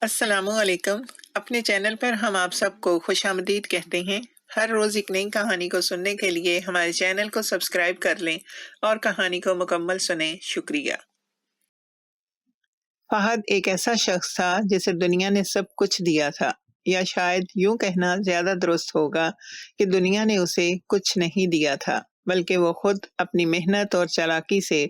السلام علیکم۔ اپنے چینل پر ہم آپ سب کو خوش آمدید کہتے ہیں۔ ہر روز ایک نئی کہانی کو سننے کے لیے ہمارے چینل کو سبسکرائب کر لیں اور کہانی کو مکمل سنیں۔ شکریہ۔ فہد ایک ایسا شخص تھا جسے دنیا نے سب کچھ دیا تھا، یا شاید یوں کہنا زیادہ درست ہوگا کہ دنیا نے اسے کچھ نہیں دیا تھا، بلکہ وہ خود اپنی محنت اور چالاکی سے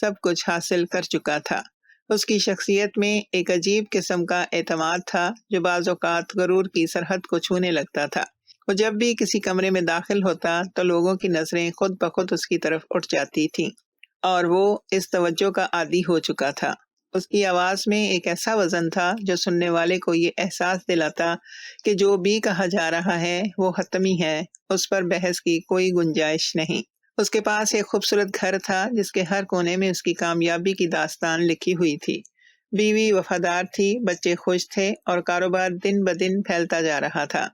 سب کچھ حاصل کر چکا تھا۔ اس کی شخصیت میں ایک عجیب قسم کا اعتماد تھا جو بعض اوقات غرور کی سرحد کو چھونے لگتا تھا۔ وہ جب بھی کسی کمرے میں داخل ہوتا تو لوگوں کی نظریں خود بخود اس کی طرف اٹھ جاتی تھیں، اور وہ اس توجہ کا عادی ہو چکا تھا۔ اس کی آواز میں ایک ایسا وزن تھا جو سننے والے کو یہ احساس دلاتا کہ جو بھی کہا جا رہا ہے وہ حتمی ہے، اس پر بحث کی کوئی گنجائش نہیں۔ اس کے پاس ایک خوبصورت گھر تھا جس کے ہر کونے میں اس کی کامیابی کی داستان لکھی ہوئی تھی۔ بیوی وفادار تھی، بچے خوش تھے، اور کاروبار دن بدن پھیلتا جا رہا تھا۔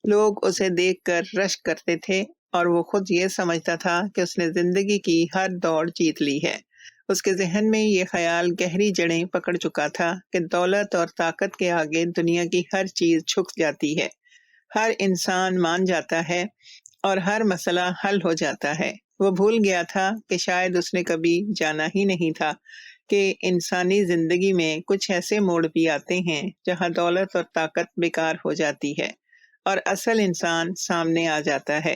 لوگ اسے دیکھ کر رشک کرتے تھے، اور وہ خود یہ سمجھتا تھا کہ اس نے زندگی کی ہر دوڑ جیت لی ہے۔ اس کے ذہن میں یہ خیال گہری جڑیں پکڑ چکا تھا کہ دولت اور طاقت کے آگے دنیا کی ہر چیز جھک جاتی ہے، ہر انسان مان جاتا ہے، اور ہر مسئلہ حل ہو جاتا ہے۔ وہ بھول گیا تھا کہ شاید اس نے کبھی جانا ہی نہیں تھا کہ انسانی زندگی میں کچھ ایسے موڑ بھی آتے ہیں جہاں دولت اور طاقت بیکار ہو جاتی ہے اور اصل انسان سامنے آ جاتا ہے۔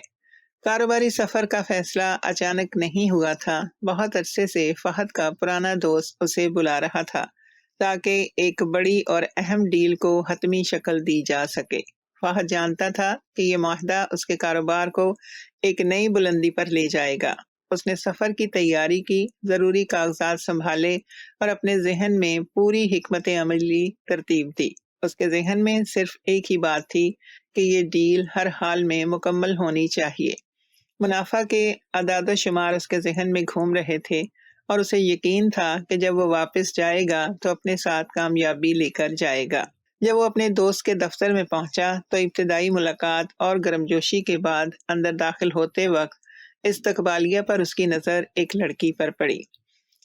کاروباری سفر کا فیصلہ اچانک نہیں ہوا تھا۔ بہت عرصے سے فہد کا پرانا دوست اسے بلا رہا تھا تاکہ ایک بڑی اور اہم ڈیل کو حتمی شکل دی جا سکے۔ فہد جانتا تھا کہ یہ معاہدہ اس کے کاروبار کو ایک نئی بلندی پر لے جائے گا۔ اس نے سفر کی تیاری کی، ضروری کاغذات سنبھالے، اور اپنے ذہن میں پوری حکمت عملی ترتیب دی۔ اس کے ذہن میں صرف ایک ہی بات تھی کہ یہ ڈیل ہر حال میں مکمل ہونی چاہیے۔ منافع کے اعداد و شمار اس کے ذہن میں گھوم رہے تھے، اور اسے یقین تھا کہ جب وہ واپس جائے گا تو اپنے ساتھ کامیابی لے کر جائے گا۔ جب وہ اپنے دوست کے دفتر میں پہنچا تو ابتدائی ملاقات اور گرمجوشی کے بعد اندر داخل ہوتے وقت استقبالیہ پر اس کی نظر ایک لڑکی پر پڑی۔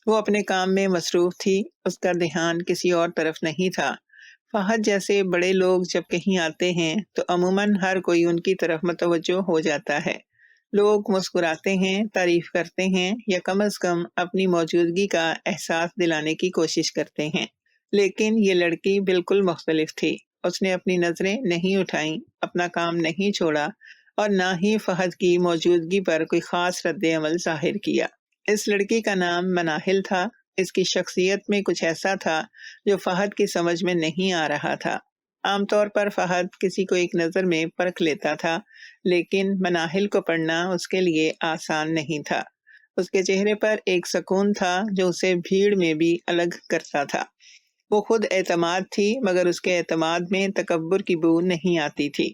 وہ اپنے کام میں مصروف تھی، اس کا دھیان کسی اور طرف نہیں تھا۔ فہد جیسے بڑے لوگ جب کہیں آتے ہیں تو عموماً ہر کوئی ان کی طرف متوجہ ہو جاتا ہے۔ لوگ مسکراتے ہیں، تعریف کرتے ہیں، یا کم از کم اپنی موجودگی کا احساس دلانے کی کوشش کرتے ہیں، لیکن یہ لڑکی بالکل مختلف تھی۔ اس نے اپنی نظریں نہیں اٹھائیں، اپنا کام نہیں چھوڑا، اور نہ ہی فہد کی موجودگی پر کوئی خاص رد عمل ظاہر کیا۔ اس لڑکی کا نام مناہل تھا۔ اس کی شخصیت میں کچھ ایسا تھا جو فہد کی سمجھ میں نہیں آ رہا تھا۔ عام طور پر فہد کسی کو ایک نظر میں پرکھ لیتا تھا، لیکن مناہل کو پڑھنا اس کے لیے آسان نہیں تھا۔ اس کے چہرے پر ایک سکون تھا جو اسے بھیڑ میں بھی الگ کرتا تھا۔ وہ خود اعتماد تھی، مگر اس کے اعتماد میں تکبر کی بو نہیں آتی تھی۔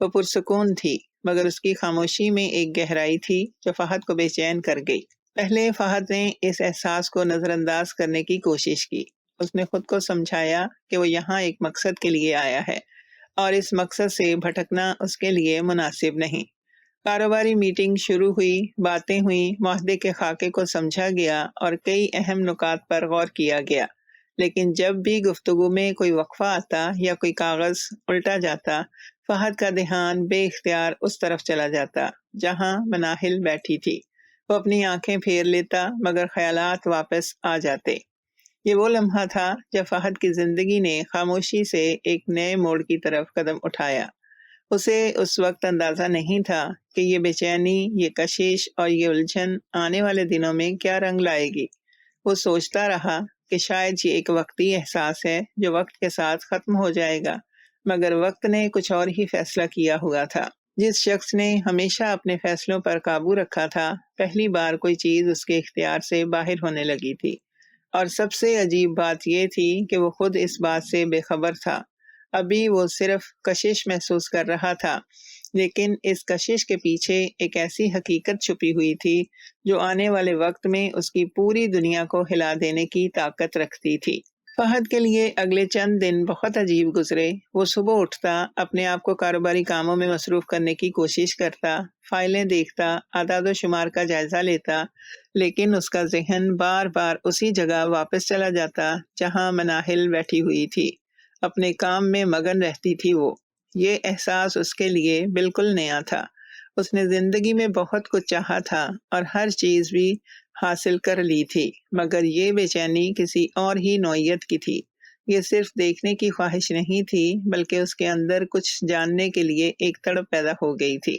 وہ پرسکون تھی، مگر اس کی خاموشی میں ایک گہرائی تھی جو فہد کو بے چین کر گئی۔ پہلے فہد نے اس احساس کو نظر انداز کرنے کی کوشش کی۔ اس نے خود کو سمجھایا کہ وہ یہاں ایک مقصد کے لیے آیا ہے، اور اس مقصد سے بھٹکنا اس کے لیے مناسب نہیں۔ کاروباری میٹنگ شروع ہوئی، باتیں ہوئیں، معاہدے کے خاکے کو سمجھا گیا، اور کئی اہم نکات پر غور کیا گیا، لیکن جب بھی گفتگو میں کوئی وقفہ آتا یا کوئی کاغذ الٹا جاتا، فہد کا دھیان بے اختیار اس طرف چلا جاتا جہاں مناہل بیٹھی تھی۔ وہ اپنی آنکھیں پھیر لیتا، مگر خیالات واپس آ جاتے۔ یہ وہ لمحہ تھا جب فہد کی زندگی نے خاموشی سے ایک نئے موڑ کی طرف قدم اٹھایا۔ اسے اس وقت اندازہ نہیں تھا کہ یہ بے چینی، یہ کشش اور یہ الجھن آنے والے دنوں میں کیا رنگ لائے گی۔ وہ سوچتا رہا کہ شاید یہ ایک وقتی احساس ہے جو وقت کے ساتھ ختم ہو جائے گا، مگر وقت نے کچھ اور ہی فیصلہ کیا ہوا تھا۔ جس شخص نے ہمیشہ اپنے فیصلوں پر قابو رکھا تھا، پہلی بار کوئی چیز اس کے اختیار سے باہر ہونے لگی تھی، اور سب سے عجیب بات یہ تھی کہ وہ خود اس بات سے بے خبر تھا۔ ابھی وہ صرف کشش محسوس کر رہا تھا، لیکن اس کشش کے پیچھے ایک ایسی حقیقت چھپی ہوئی تھی جو آنے والے وقت میں اس کی پوری دنیا کو ہلا دینے کی طاقت رکھتی تھی۔ فہد کے لیے اگلے چند دن بہت عجیب گزرے۔ وہ صبح اٹھتا، اپنے آپ کو کاروباری کاموں میں مصروف کرنے کی کوشش کرتا، فائلیں دیکھتا، اعداد و شمار کا جائزہ لیتا، لیکن اس کا ذہن بار بار اسی جگہ واپس چلا جاتا جہاں مناہل بیٹھی ہوئی تھی۔ اپنے کام میں مگن رہتی تھی وہ۔ یہ احساس اس کے لیے بالکل نیا تھا۔ اس نے زندگی میں بہت کچھ چاہا تھا اور ہر چیز بھی حاصل کر لی تھی، مگر یہ بے چینی کسی اور ہی نوعیت کی تھی۔ یہ صرف دیکھنے کی خواہش نہیں تھی، بلکہ اس کے اندر کچھ جاننے کے لیے ایک تڑپ پیدا ہو گئی تھی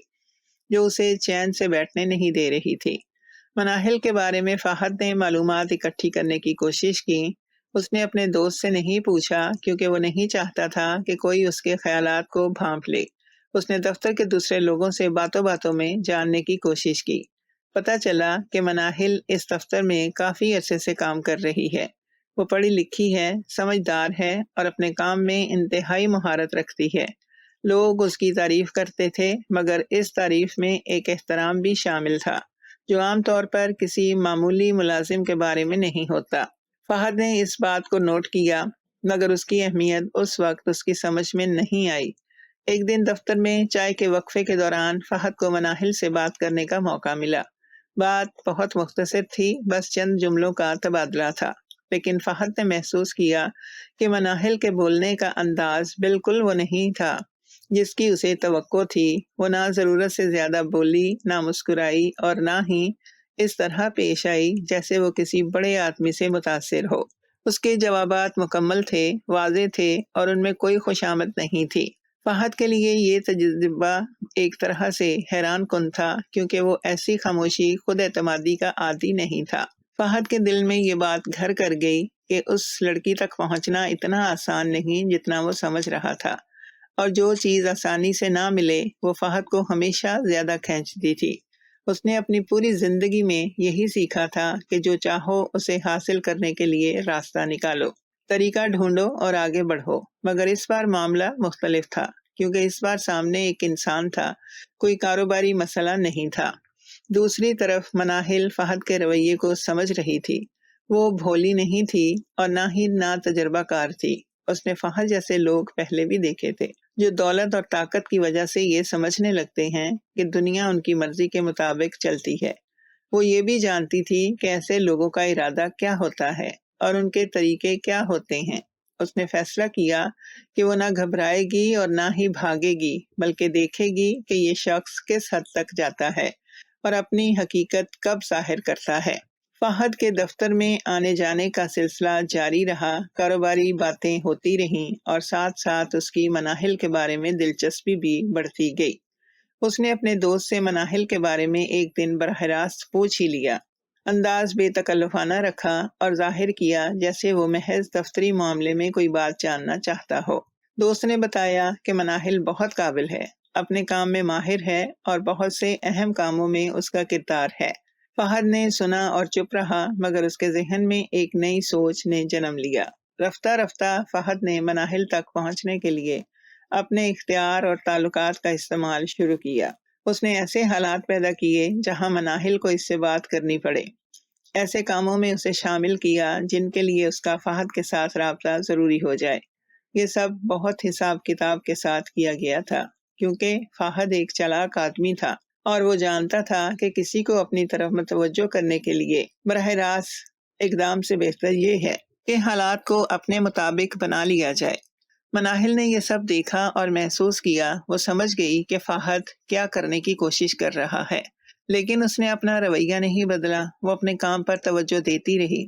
جو اسے چین سے بیٹھنے نہیں دے رہی تھی۔ مناہل کے بارے میں فہد نے معلومات اکٹھی کرنے کی کوشش کی۔ اس نے اپنے دوست سے نہیں پوچھا کیونکہ وہ نہیں چاہتا تھا کہ کوئی اس کے خیالات کو بھانپ لے۔ اس نے دفتر کے دوسرے لوگوں سے باتوں باتوں میں جاننے کی کوشش کی۔ پتہ چلا کہ مناہل اس دفتر میں کافی عرصے سے کام کر رہی ہے۔ وہ پڑھی لکھی ہے، سمجھدار ہے اور اپنے کام میں انتہائی مہارت رکھتی ہے۔ لوگ اس کی تعریف کرتے تھے، مگر اس تعریف میں ایک احترام بھی شامل تھا جو عام طور پر کسی معمولی ملازم کے بارے میں نہیں ہوتا۔ فہد نے اس بات کو نوٹ کیا، مگر اس کی اہمیت اس وقت اس کی سمجھ میں نہیں آئی۔ ایک دن دفتر میں چائے کے وقفے کے دوران فہد کو مناہل سے بات کرنے کا موقع ملا۔ بات بہت مختصر تھی، بس چند جملوں کا تبادلہ تھا، لیکن فہد نے محسوس کیا کہ مناہل کے بولنے کا انداز بالکل وہ نہیں تھا جس کی اسے توقع تھی۔ وہ نہ ضرورت سے زیادہ بولی، نہ مسکرائی اور نہ ہی اس طرح پیش آئی جیسے وہ کسی بڑے آدمی سے متاثر ہو۔ اس کے جوابات مکمل تھے، واضح تھے اور ان میں کوئی خوشامد نہیں تھی۔ فہد کے لیے یہ تجربہ ایک طرح سے حیران کن تھا، کیونکہ وہ ایسی خاموشی خود اعتمادی کا عادی نہیں تھا۔ فہد کے دل میں یہ بات گھر کر گئی کہ اس لڑکی تک پہنچنا اتنا آسان نہیں جتنا وہ سمجھ رہا تھا، اور جو چیز آسانی سے نہ ملے وہ فہد کو ہمیشہ زیادہ کھینچتی تھی۔ اس نے اپنی پوری زندگی میں یہی سیکھا تھا کہ جو چاہو اسے حاصل کرنے کے لیے راستہ نکالو، طریقہ ڈھونڈو اور آگے بڑھو۔ مگر اس بار معاملہ مختلف تھا، کیونکہ اس بار سامنے ایک انسان تھا، کوئی کاروباری مسئلہ نہیں تھا۔ دوسری طرف مناہل فہد کے رویے کو سمجھ رہی تھی۔ وہ بھولی نہیں تھی اور نہ ہی نا تجربہ کار تھی۔ اس نے فہد جیسے لوگ پہلے بھی دیکھے تھے جو دولت اور طاقت کی وجہ سے یہ سمجھنے لگتے ہیں کہ دنیا ان کی مرضی کے مطابق چلتی ہے۔ وہ یہ بھی جانتی تھی کہ ایسے لوگوں کا ارادہ کیا ہوتا ہے اور ان کے طریقے کیا ہوتے ہیں۔ اس نے فیصلہ کیا کہ وہ نہ گھبرائے گی اور نہ ہی بھاگے گی، بلکہ دیکھے گی کہ یہ شخص کس حد تک جاتا ہے اور اپنی حقیقت کب ظاہر کرتا ہے۔ فہد کے دفتر میں آنے جانے کا سلسلہ جاری رہا، کاروباری باتیں ہوتی رہیں اور ساتھ ساتھ اس کی مناہل کے بارے میں دلچسپی بھی بڑھتی گئی۔ اس نے اپنے دوست سے مناہل کے بارے میں ایک دن براہ راست پوچھ ہی لیا، انداز بے تکلفانہ رکھا اور ظاہر کیا جیسے وہ محض دفتری معاملے میں کوئی بات جاننا چاہتا ہو۔ دوست نے بتایا کہ مناہل بہت قابل ہے، اپنے کام میں ماہر ہے اور بہت سے اہم کاموں میں اس کا کردار ہے۔ فہد نے سنا اور چپ رہا، مگر اس کے ذہن میں ایک نئی سوچ نے جنم لیا۔ رفتہ رفتہ فہد نے مناہل تک پہنچنے کے لیے اپنے اختیار اور تعلقات کا استعمال شروع کیا۔ اس نے ایسے حالات پیدا کیے جہاں مناہل کو اس سے بات کرنی پڑے، ایسے کاموں میں اسے شامل کیا جن کے لیے اس کا فہد کے ساتھ رابطہ ضروری ہو جائے۔ یہ سب بہت حساب کتاب کے ساتھ کیا گیا تھا، کیونکہ فہد ایک چالاک آدمی تھا اور وہ جانتا تھا کہ کسی کو اپنی طرف متوجہ کرنے کے لیے براہ راست اقدام سے بہتر یہ ہے کہ حالات کو اپنے مطابق بنا لیا جائے۔ مناہل نے یہ سب دیکھا اور محسوس کیا۔ وہ سمجھ گئی کہ فہد کیا کرنے کی کوشش کر رہا ہے، لیکن اس نے اپنا رویہ نہیں بدلا۔ وہ اپنے کام پر توجہ دیتی رہی،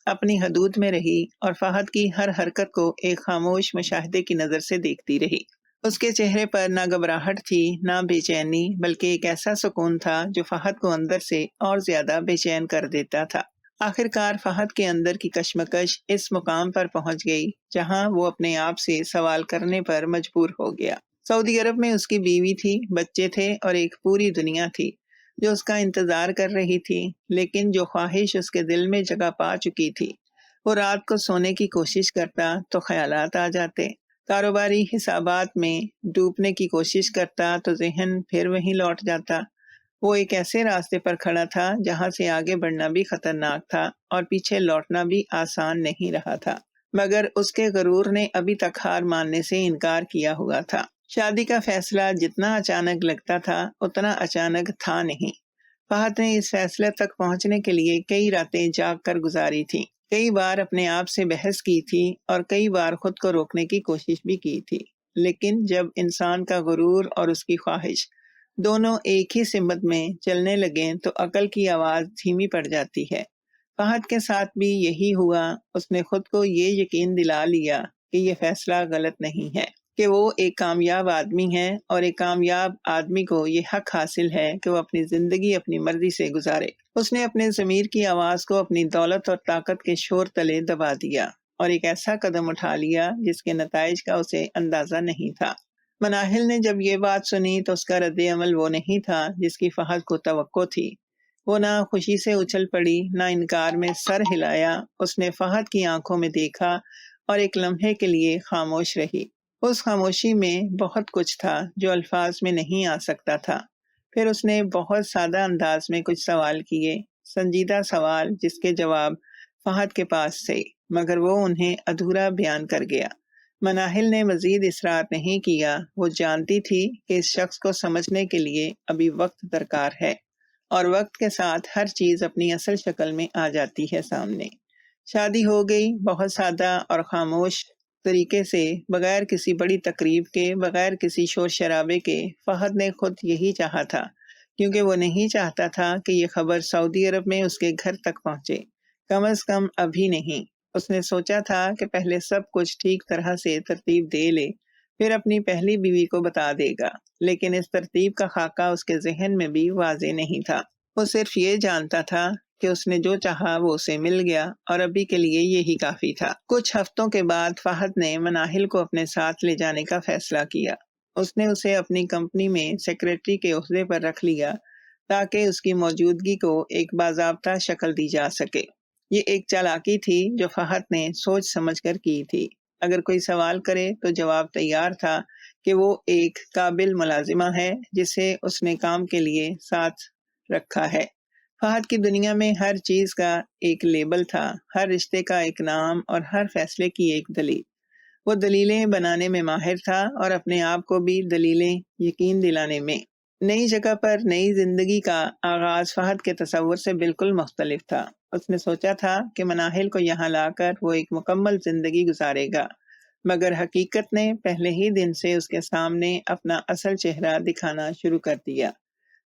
اپنی حدود میں رہی اور فہد کی ہر حرکت کو ایک خاموش مشاہدے کی نظر سے دیکھتی رہی۔ اس کے چہرے پر نہ گھبراہٹ تھی، نہ بے چینی، بلکہ ایک ایسا سکون تھا جو فہد کو اندر سے اور زیادہ بے چین کر دیتا تھا۔ آخر کار فہد کے اندر کی کشمکش اس مقام پر پہنچ گئی جہاں وہ اپنے آپ سے سوال کرنے پر مجبور ہو گیا۔ سعودی عرب میں اس کی بیوی تھی، بچے تھے اور ایک پوری دنیا تھی جو اس کا انتظار کر رہی تھی، لیکن جو خواہش اس کے دل میں جگہ پا چکی تھی۔ وہ رات کو سونے کی کوشش کرتا تو خیالات آ جاتے، کاروباری حسابات میں ڈوبنے کی کوشش کرتا تو ذہن پھر وہیں لوٹ جاتا۔ وہ ایک ایسے راستے پر کھڑا تھا جہاں سے آگے بڑھنا بھی خطرناک تھا اور پیچھے لوٹنا بھی آسان نہیں رہا تھا، مگر اس کے غرور نے ابھی تک ہار ماننے سے انکار کیا ہوا تھا۔ شادی کا فیصلہ جتنا اچانک لگتا تھا اتنا اچانک تھا نہیں۔ فہد نے اس فیصلے تک پہنچنے کے لیے کئی راتیں جاگ کر گزاری تھیں۔ کئی بار اپنے آپ سے بحث کی تھی اور کئی بار خود کو روکنے کی کوشش بھی کی تھی، لیکن جب انسان کا غرور اور اس کی خواہش دونوں ایک ہی سمت میں چلنے لگیں تو عقل کی آواز دھیمی پڑ جاتی ہے۔ فہد کے ساتھ بھی یہی ہوا۔ اس نے خود کو یہ یقین دلا لیا کہ یہ فیصلہ غلط نہیں ہے، کہ وہ ایک کامیاب آدمی ہے، اور ایک کامیاب آدمی کو یہ حق حاصل ہے کہ وہ اپنی زندگی اپنی مرضی سے گزارے۔ اس نے اپنے ضمیر کی آواز کو اپنی دولت اور طاقت کے شور تلے دبا دیا اور ایک ایسا قدم اٹھا لیا جس کے نتائج کا اسے اندازہ نہیں تھا۔ مناہل نے جب یہ بات سنی تو اس کا رد عمل وہ نہیں تھا جس کی فہد کو توقع تھی۔ وہ نہ خوشی سے اچھل پڑی، نہ انکار میں سر ہلایا۔ اس نے فہد کی آنکھوں میں دیکھا اور ایک لمحے کے لیے خاموش رہی۔ اس خاموشی میں بہت کچھ تھا جو الفاظ میں نہیں آ سکتا تھا۔ پھر اس نے بہت سادہ انداز میں کچھ سوال کیے، سنجیدہ سوال جس کے جواب فہد کے پاس تھے، مگر وہ انہیں ادھورا بیان کر گیا۔ مناہل نے مزید اصرار نہیں کیا۔ وہ جانتی تھی کہ اس شخص کو سمجھنے کے لیے ابھی وقت درکار ہے، اور وقت کے ساتھ ہر چیز اپنی اصل شکل میں آ جاتی ہے سامنے۔ شادی ہو گئی، بہت سادہ اور خاموش طریقے سے، بغیر کسی بڑی تقریب کے، بغیر کسی شور شرابے کے۔ فہد نے خود یہی چاہا تھا، کیونکہ وہ نہیں چاہتا تھا کہ یہ خبر سعودی عرب میں اس کے گھر تک پہنچے، کم از کم ابھی نہیں۔ اس نے سوچا تھا کہ پہلے سب کچھ ٹھیک طرح سے ترتیب دے لے، پھر اپنی پہلی بیوی کو بتا دے گا، لیکن اس ترتیب کا خاکہ اس کے ذہن میں بھی واضح نہیں تھا۔ وہ صرف یہ جانتا تھا کہ اس نے جو چاہا وہ اسے مل گیا، اور ابھی کے لیے یہی کافی تھا۔ کچھ ہفتوں کے بعد فہد نے مناہل کو اپنے ساتھ لے جانے کا فیصلہ کیا۔ اس نے اسے اپنی کمپنی میں سیکریٹری کے عہدے پر رکھ لیا تاکہ اس کی موجودگی کو ایک باضابطہ شکل دی جا سکے۔ یہ ایک چالاکی تھی جو فہد نے سوچ سمجھ کر کی تھی۔ اگر کوئی سوال کرے تو جواب تیار تھا کہ وہ ایک قابل ملازمہ ہے جسے اس نے کام کے لیے ساتھ رکھا ہے۔ فہد کی دنیا میں ہر چیز کا ایک لیبل تھا، ہر رشتے کا ایک نام، اور ہر فیصلے کی ایک دلیل۔ وہ دلیلیں بنانے میں ماہر تھا اور اپنے آپ کو بھی دلیلیں یقین دلانے میں۔ نئی جگہ پر نئی زندگی کا آغاز فہد کے تصور سے بالکل مختلف تھا۔ اس نے سوچا تھا کہ مناہل کو یہاں لا کر وہ ایک مکمل زندگی گزارے گا، مگر حقیقت نے پہلے ہی دن سے اس کے سامنے اپنا اصل چہرہ دکھانا شروع کر دیا۔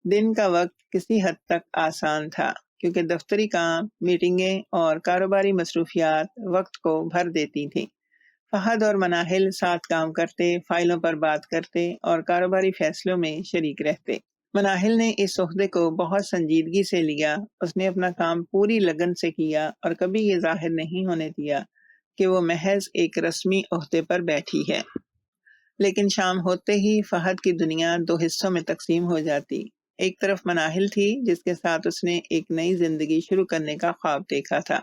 دن کا وقت کسی حد تک آسان تھا، کیونکہ دفتری کام، میٹنگیں اور کاروباری مصروفیات وقت کو بھر دیتی تھیں۔ فہد اور مناہل ساتھ کام کرتے، فائلوں پر بات کرتے اور کاروباری فیصلوں میں شریک رہتے۔ مناہل نے اس عہدے کو بہت سنجیدگی سے لیا۔ اس نے اپنا کام پوری لگن سے کیا اور کبھی یہ ظاہر نہیں ہونے دیا کہ وہ محض ایک رسمی عہدے پر بیٹھی ہے۔ لیکن شام ہوتے ہی فہد کی دنیا دو حصوں میں تقسیم ہو جاتی۔ ایک طرف مناہل تھی جس کے ساتھ اس نے ایک نئی زندگی شروع کرنے کا خواب دیکھا تھا،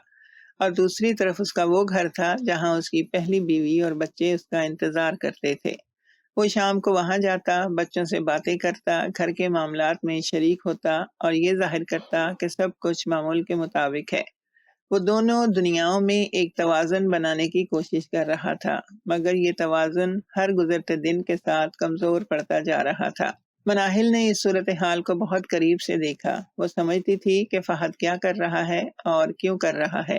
اور دوسری طرف اس کا وہ گھر تھا جہاں اس کی پہلی بیوی اور بچے اس کا انتظار کرتے تھے۔ وہ شام کو وہاں جاتا، بچوں سے باتیں کرتا، گھر کے معاملات میں شریک ہوتا اور یہ ظاہر کرتا کہ سب کچھ معمول کے مطابق ہے۔ وہ دونوں دنیاؤں میں ایک توازن بنانے کی کوشش کر رہا تھا، مگر یہ توازن ہر گزرتے دن کے ساتھ کمزور پڑتا جا رہا تھا۔ مناہل نے اس صورتحال کو بہت قریب سے دیکھا۔ وہ سمجھتی تھی کہ فہد کیا کر رہا ہے اور کیوں کر رہا ہے۔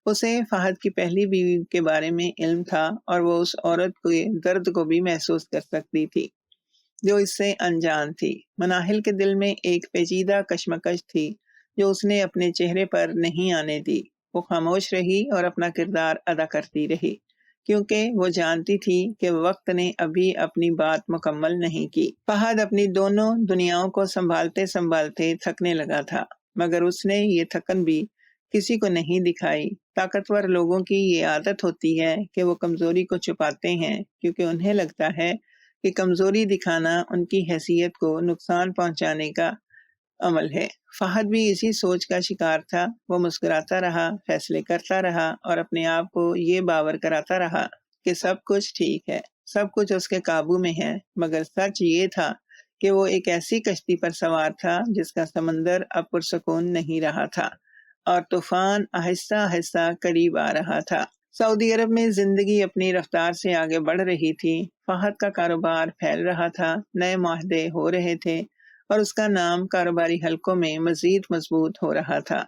اسے فہد کی پہلی بیوی کے بارے میں علم تھا، اور وہ اس عورت کے درد کو بھی محسوس کر سکتی تھی جو اس سے انجان تھی۔ مناہل کے دل میں ایک پیچیدہ کشمکش تھی جو اس نے اپنے چہرے پر نہیں آنے دی۔ وہ خاموش رہی اور اپنا کردار ادا کرتی رہی، کیونکہ وہ جانتی تھی کہ وقت نے ابھی اپنی بات مکمل نہیں کی۔ فہد اپنی دونوں دنیاؤں کو سنبھالتے سنبھالتے تھکنے لگا تھا، مگر اس نے یہ تھکن بھی کسی کو نہیں دکھائی۔ طاقتور لوگوں کی یہ عادت ہوتی ہے کہ وہ کمزوری کو چھپاتے ہیں، کیونکہ انہیں لگتا ہے کہ کمزوری دکھانا ان کی حیثیت کو نقصان پہنچانے کا عمل ہے۔ فہد بھی اسی سوچ کا شکار تھا۔ وہ مسکراتا رہا، فیصلے کرتا رہا اور اپنے آپ کو یہ باور کراتا رہا کہ سب کچھ ٹھیک ہے، سب کچھ اس کے قابو میں ہے، مگر سچ یہ تھا کہ وہ ایک ایسی کشتی پر سوار تھا جس کا سمندر اب پرسکون نہیں رہا تھا، اور طوفان آہستہ آہستہ قریب آ رہا تھا۔ سعودی عرب میں زندگی اپنی رفتار سے آگے بڑھ رہی تھی۔ فہد کا کاروبار پھیل رہا تھا، نئے معاہدے ہو رہے تھے اور اس کا نام کاروباری حلقوں میں مزید مضبوط ہو رہا تھا۔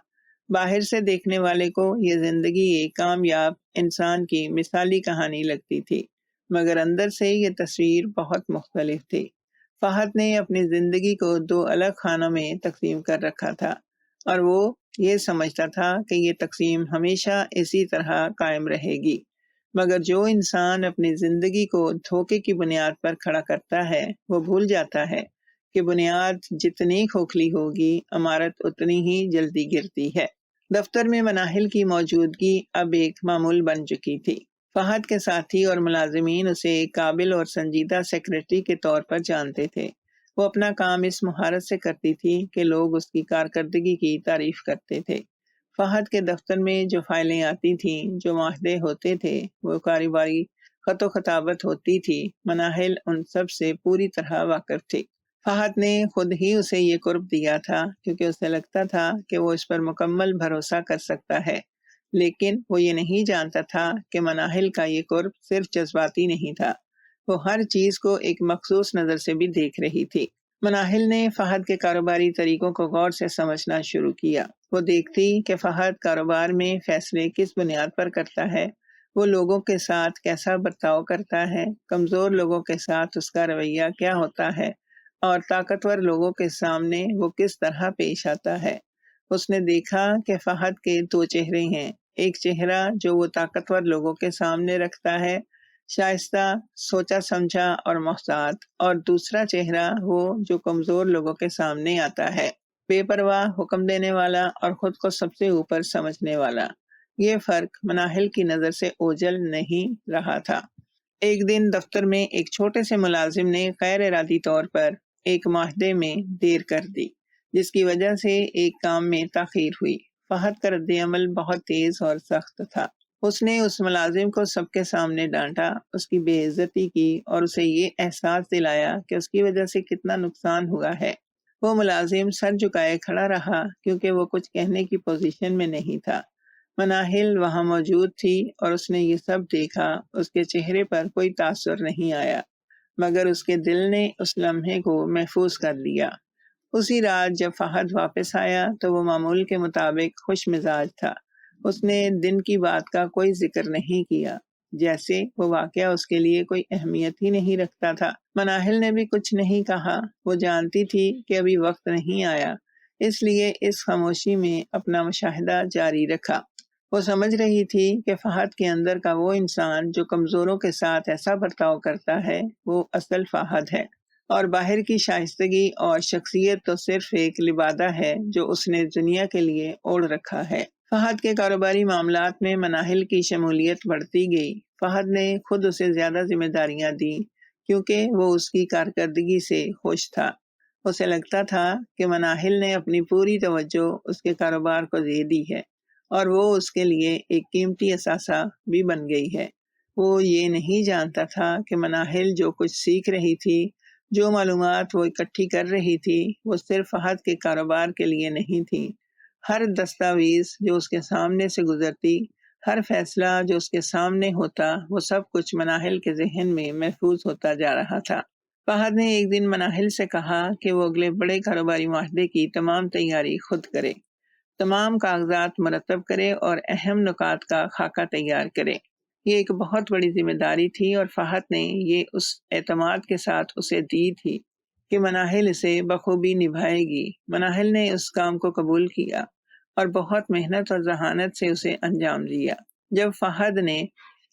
باہر سے دیکھنے والے کو یہ زندگی ایک کامیاب انسان کی مثالی کہانی لگتی تھی، مگر اندر سے یہ تصویر بہت مختلف تھی۔ فہد نے اپنی زندگی کو دو الگ خانوں میں تقسیم کر رکھا تھا، اور وہ یہ سمجھتا تھا کہ یہ تقسیم ہمیشہ اسی طرح قائم رہے گی۔ مگر جو انسان اپنی زندگی کو دھوکے کی بنیاد پر کھڑا کرتا ہے، وہ بھول جاتا ہے کہ بنیاد جتنی کھوکھلی ہوگی، عمارت اتنی ہی جلدی گرتی ہے۔ دفتر میں مناہل کی موجودگی اب ایک معمول بن چکی تھی۔ فہد کے ساتھی اور ملازمین اسے ایک قابل اور سنجیدہ سیکرٹری کے طور پر جانتے تھے۔ وہ اپنا کام اس مہارت سے کرتی تھی کہ لوگ اس کی کارکردگی کی تعریف کرتے تھے۔ فہد کے دفتر میں جو فائلیں آتی تھیں، جو معاہدے ہوتے تھے، وہ کاروباری خط و خطابت ہوتی تھی، مناہل ان سب سے پوری طرح واقف تھی۔ فہد نے خود ہی اسے یہ قرب دیا تھا کیونکہ اسے لگتا تھا کہ وہ اس پر مکمل بھروسہ کر سکتا ہے، لیکن وہ یہ نہیں جانتا تھا کہ مناہل کا یہ قرب صرف جذباتی نہیں تھا، وہ ہر چیز کو ایک مخصوص نظر سے بھی دیکھ رہی تھی۔ مناہل نے فہد کے کاروباری طریقوں کو غور سے سمجھنا شروع کیا۔ وہ دیکھتی کہ فہد کاروبار میں فیصلے کس بنیاد پر کرتا ہے، وہ لوگوں کے ساتھ کیسا برتاؤ کرتا ہے، کمزور لوگوں کے ساتھ اس کا رویہ کیا ہوتا ہے، اور طاقتور لوگوں کے سامنے وہ کس طرح پیش آتا ہے۔ اس نے دیکھا کہ فہد کے دو چہرے ہیں، ایک چہرہ جو وہ طاقتور لوگوں کے سامنے رکھتا ہے، شائستہ، سوچا سمجھا اور محتاط، اور دوسرا چہرہ وہ جو کمزور لوگوں کے سامنے آتا ہے، بے پرواہ، حکم دینے والا اور خود کو سب سے اوپر سمجھنے والا۔ یہ فرق مناہل کی نظر سے اوجھل نہیں رہا تھا۔ ایک دن دفتر میں ایک چھوٹے سے ملازم نے غیر ارادی طور پر ایک معاہدے میں دیر کر دی، جس کی وجہ سے ایک کام میں تاخیر ہوئی۔ فہد کا رد عمل بہت تیز اور سخت تھا۔ اس نے اس ملازم کو سب کے سامنے ڈانٹا، اس کی بے عزتی کی اور اسے یہ احساس دلایا کہ اس کی وجہ سے کتنا نقصان ہوا ہے۔ وہ ملازم سر جھکائے کھڑا رہا کیونکہ وہ کچھ کہنے کی پوزیشن میں نہیں تھا۔ مناہل وہاں موجود تھی اور اس نے یہ سب دیکھا۔ اس کے چہرے پر کوئی تاثر نہیں آیا، مگر اس کے دل نے اس لمحے کو محفوظ کر لیا۔ اسی رات جب فہد واپس آیا تو وہ معمول کے مطابق خوش مزاج تھا۔ اس نے دن کی بات کا کوئی ذکر نہیں کیا، جیسے وہ واقعہ اس کے لیے کوئی اہمیت ہی نہیں رکھتا تھا۔ مناہل نے بھی کچھ نہیں کہا، وہ جانتی تھی کہ ابھی وقت نہیں آیا، اس لیے اس خاموشی میں اپنا مشاہدہ جاری رکھا۔ وہ سمجھ رہی تھی کہ فہد کے اندر کا وہ انسان جو کمزوروں کے ساتھ ایسا برتاؤ کرتا ہے، وہ اصل فہد ہے، اور باہر کی شائستگی اور شخصیت تو صرف ایک لبادہ ہے جو اس نے دنیا کے لیے اوڑھ رکھا ہے۔ فہد کے کاروباری معاملات میں مناہل کی شمولیت بڑھتی گئی۔ فہد نے خود اسے زیادہ ذمہ داریاں دیں کیونکہ وہ اس کی کارکردگی سے خوش تھا۔ اسے لگتا تھا کہ مناہل نے اپنی پوری توجہ اس کے کاروبار کو دے دی ہے، اور وہ اس کے لیے ایک قیمتی اثاثہ بھی بن گئی ہے۔ وہ یہ نہیں جانتا تھا کہ مناہل جو کچھ سیکھ رہی تھی، جو معلومات وہ اکٹھی کر رہی تھی، وہ صرف فہد کے کاروبار کے لیے نہیں تھی۔ ہر دستاویز جو اس کے سامنے سے گزرتی، ہر فیصلہ جو اس کے سامنے ہوتا، وہ سب کچھ مناہل کے ذہن میں محفوظ ہوتا جا رہا تھا۔ فہد نے ایک دن مناہل سے کہا کہ وہ اگلے بڑے کاروباری معاہدے کی تمام تیاری خود کرے، تمام کاغذات مرتب کرے اور اہم نکات کا خاکہ تیار کرے۔ یہ ایک بہت بڑی ذمہ داری تھی اور فہد نے یہ اس اعتماد کے ساتھ اسے دی تھی کہ مناہل اسے بخوبی نبھائے گی۔ مناہل نے اس کام کو قبول کیا اور بہت محنت اور ذہانت سے اسے انجام دیا۔ جب فہد نے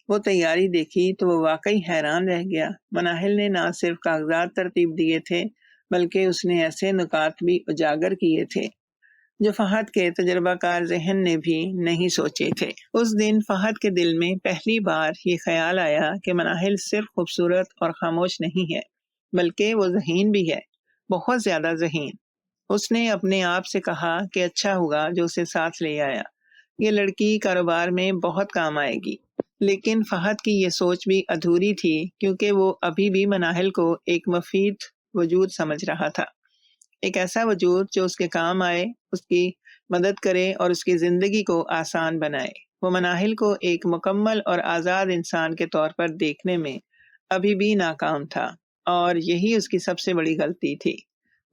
وہ تیاری دیکھی تو وہ واقعی حیران رہ گیا۔ مناہل نے نہ صرف کاغذات ترتیب دیے تھے، بلکہ اس نے ایسے نکات بھی اجاگر کیے تھے جو فہد کے تجربہ کار ذہن نے بھی نہیں سوچے تھے۔ اس دن فہد کے دل میں پہلی بار یہ خیال آیا کہ مناہل صرف خوبصورت اور خاموش نہیں ہے، بلکہ وہ ذہین بھی ہے، بہت زیادہ ذہین۔ اس نے اپنے آپ سے کہا کہ اچھا ہوا جو اسے ساتھ لے آیا، یہ لڑکی کاروبار میں بہت کام آئے گی۔ لیکن فہد کی یہ سوچ بھی ادھوری تھی کیونکہ وہ ابھی بھی مناہل کو ایک مفید وجود سمجھ رہا تھا، ایک ایسا وجود جو اس کے کام آئے، اس کی مدد کرے اور اس کی زندگی کو آسان بنائے۔ وہ مناہل کو ایک مکمل اور آزاد انسان کے طور پر دیکھنے میں ابھی بھی ناکام تھا، اور یہی اس کی سب سے بڑی غلطی تھی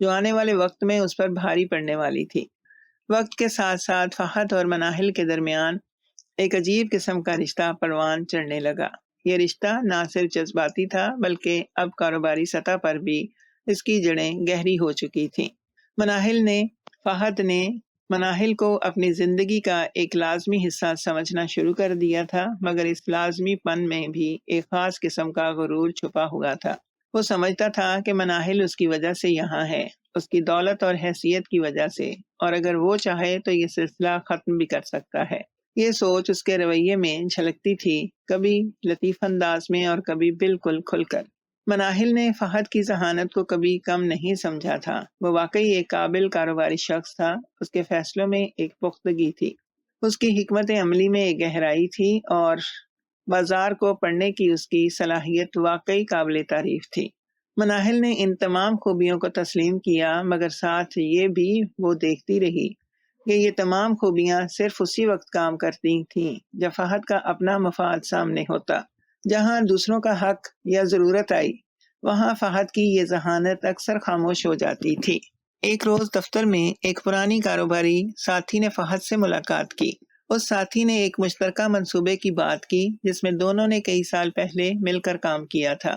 جو آنے والے وقت میں اس پر بھاری پڑنے والی تھی۔ وقت کے ساتھ ساتھ فہد اور مناہل کے درمیان ایک عجیب قسم کا رشتہ پروان چڑھنے لگا۔ یہ رشتہ نہ صرف جذباتی تھا بلکہ اب کاروباری سطح پر بھی اس کی جڑیں گہری ہو چکی تھیں۔ فہد نے مناہل کو اپنی زندگی کا ایک لازمی حصہ سمجھنا شروع کر دیا تھا، مگر اس لازمی پن میں بھی ایک خاص قسم کا غرور چھپا ہوا تھا۔ وہ سمجھتا تھا کہ مناہل اس کی وجہ سے یہاں ہے، اس کی دولت اور حیثیت کی وجہ سے، اور اگر وہ چاہے تو یہ سلسلہ ختم بھی کر سکتا ہے۔ یہ سوچ اس کے رویے میں جھلکتی تھی، کبھی لطیف انداز میں اور کبھی بالکل کھل کر۔ مناہل نے فہد کی ذہانت کو کبھی کم نہیں سمجھا تھا۔ وہ واقعی ایک قابل کاروباری شخص تھا۔ اس کے فیصلوں میں ایک پختگی تھی، اس کی حکمت عملی میں ایک گہرائی تھی، اور بازار کو پڑھنے کی اس کی صلاحیت واقعی قابل تعریف تھی۔ مناہل نے ان تمام خوبیوں کو تسلیم کیا، مگر ساتھ یہ بھی وہ دیکھتی رہی کہ یہ تمام خوبیاں صرف اسی وقت کام کرتی تھیں جب فہد کا اپنا مفاد سامنے ہوتا۔ جہاں دوسروں کا حق یا ضرورت آئی، وہاں فہد کی یہ ذہانت اکثر خاموش ہو جاتی تھی۔ ایک روز دفتر میں ایک پرانی کاروباری ساتھی نے فہد سے ملاقات کی۔ اس ساتھی نے ایک مشترکہ منصوبے کی بات کی جس میں دونوں نے کئی سال پہلے مل کر کام کیا تھا۔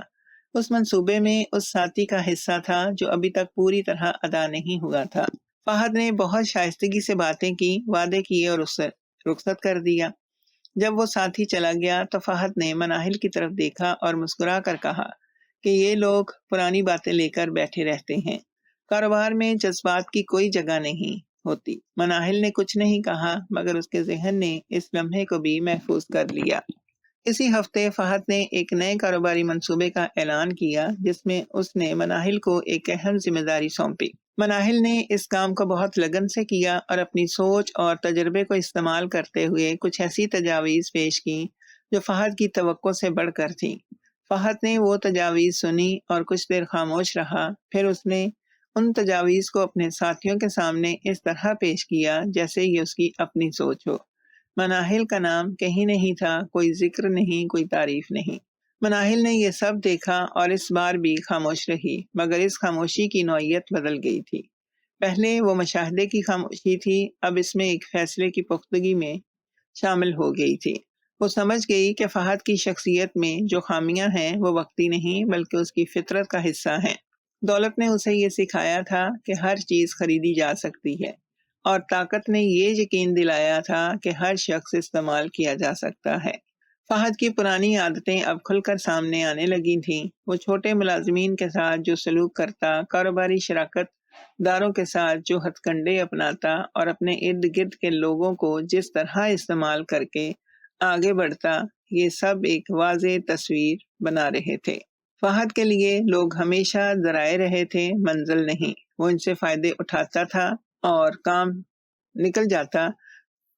اس منصوبے میں اس ساتھی کا حصہ تھا جو ابھی تک پوری طرح ادا نہیں ہوا تھا۔ فہد نے بہت شائستگی سے باتیں کی، وعدے کیے اور اس سے رخصت کر دیا۔ جب وہ ساتھی چلا گیا تو فہد نے مناہل کی طرف دیکھا اور مسکرا کر کہا کہ یہ لوگ پرانی باتیں لے کر بیٹھے رہتے ہیں، کاروبار میں جذبات کی کوئی جگہ نہیں ہوتی۔ مناہل نے کچھ نہیں کہا، مگر اس کے ذہن نے اس لمحے کو بھی محفوظ کر لیا۔ اسی ہفتے فہد نے ایک نئے کاروباری منصوبے کا اعلان کیا جس میں اس نے مناہل کو ایک اہم ذمہ داری سونپی۔ مناہل نے اس کام کو بہت لگن سے کیا اور اپنی سوچ اور تجربے کو استعمال کرتے ہوئے کچھ ایسی تجاویز پیش کی جو فہد کی توقع سے بڑھ کر تھیں۔ فہد نے وہ تجاویز سنی اور کچھ دیر خاموش رہا، پھر اس نے ان تجاویز کو اپنے ساتھیوں کے سامنے اس طرح پیش کیا جیسے یہ اس کی اپنی سوچ ہو۔ مناہل کا نام کہیں نہیں تھا، کوئی ذکر نہیں، کوئی تعریف نہیں۔ مناہل نے یہ سب دیکھا اور اس بار بھی خاموش رہی، مگر اس خاموشی کی نوعیت بدل گئی تھی۔ پہلے وہ مشاہدے کی خاموشی تھی، اب اس میں ایک فیصلے کی پختگی میں شامل ہو گئی تھی۔ وہ سمجھ گئی کہ فہد کی شخصیت میں جو خامیاں ہیں وہ وقتی نہیں بلکہ اس کی فطرت کا حصہ ہیں۔ دولت نے اسے یہ سکھایا تھا کہ ہر چیز خریدی جا سکتی ہے، اور طاقت نے یہ یقین دلایا تھا کہ ہر شخص استعمال کیا جا سکتا ہے۔ فہد کی پرانی عادتیں اب کھل کر سامنے آنے لگی تھیں۔ وہ چھوٹے ملازمین کے ساتھ جو سلوک کرتا، کاروباری شراکت داروں کے ساتھ جو ہتھ کنڈے اپناتا، اور اپنے ارد گرد کے لوگوں کو جس طرح استعمال کر کے آگے بڑھتا، یہ سب ایک واضح تصویر بنا رہے تھے۔ فہد کے لیے لوگ ہمیشہ ذرائع رہے تھے، منزل نہیں۔ وہ ان سے فائدے اٹھاتا تھا اور کام نکل جاتا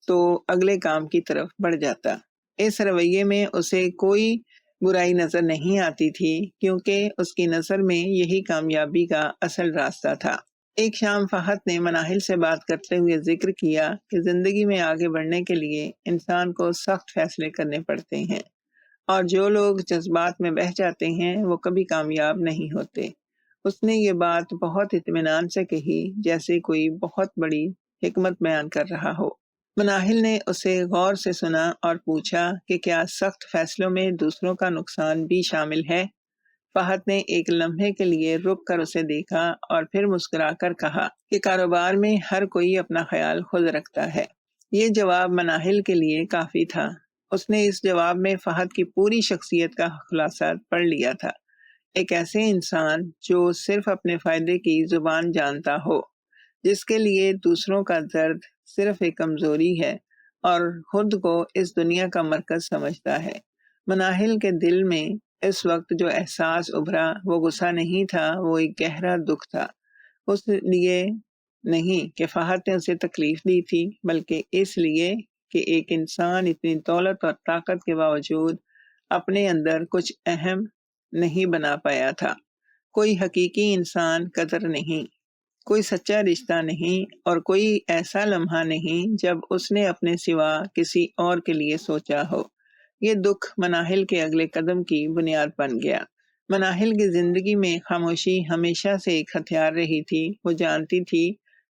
تو اگلے کام کی طرف بڑھ جاتا۔ اس رویے میں اسے کوئی برائی نظر نہیں آتی تھی، کیونکہ اس کی نظر میں یہی کامیابی کا اصل راستہ تھا۔ ایک شام فہد نے مناہل سے بات کرتے ہوئے ذکر کیا کہ زندگی میں آگے بڑھنے کے لیے انسان کو سخت فیصلے کرنے پڑتے ہیں، اور جو لوگ جذبات میں بہہ جاتے ہیں وہ کبھی کامیاب نہیں ہوتے۔ اس نے یہ بات بہت اطمینان سے کہی، جیسے کوئی بہت بڑی حکمت بیان کر رہا ہو۔ مناہل نے اسے غور سے سنا اور پوچھا کہ کیا سخت فیصلوں میں دوسروں کا نقصان بھی شامل ہے؟ فہد نے ایک لمحے کے لیے رک کر اسے دیکھا اور پھر مسکرا کر کہا کہ کاروبار میں ہر کوئی اپنا خیال خود رکھتا ہے۔ یہ جواب مناہل کے لیے کافی تھا۔ اس نے اس جواب میں فہد کی پوری شخصیت کا خلاصہ پڑھ لیا تھا۔ ایک ایسے انسان جو صرف اپنے فائدے کی زبان جانتا ہو، جس کے لیے دوسروں کا درد صرف ایک کمزوری ہے اور خود کو اس دنیا کا مرکز سمجھتا ہے۔ مناہل کے دل میں اس وقت جو احساس ابھرا وہ غصہ نہیں تھا، وہ ایک گہرا دکھ تھا۔ اس لیے نہیں کہ فہد نے اسے تکلیف دی تھی، بلکہ اس لیے کہ ایک انسان اتنی دولت اور طاقت کے باوجود اپنے اندر کچھ اہم نہیں بنا پایا تھا۔ کوئی حقیقی انسان قدر نہیں، کوئی سچا رشتہ نہیں، اور کوئی ایسا لمحہ نہیں جب اس نے اپنے سوا کسی اور کے لیے سوچا ہو۔ یہ دکھ مناہل کے اگلے قدم کی بنیاد بن گیا۔ مناہل کی زندگی میں خاموشی ہمیشہ سے ایک ہتھیار رہی تھی۔ وہ جانتی تھی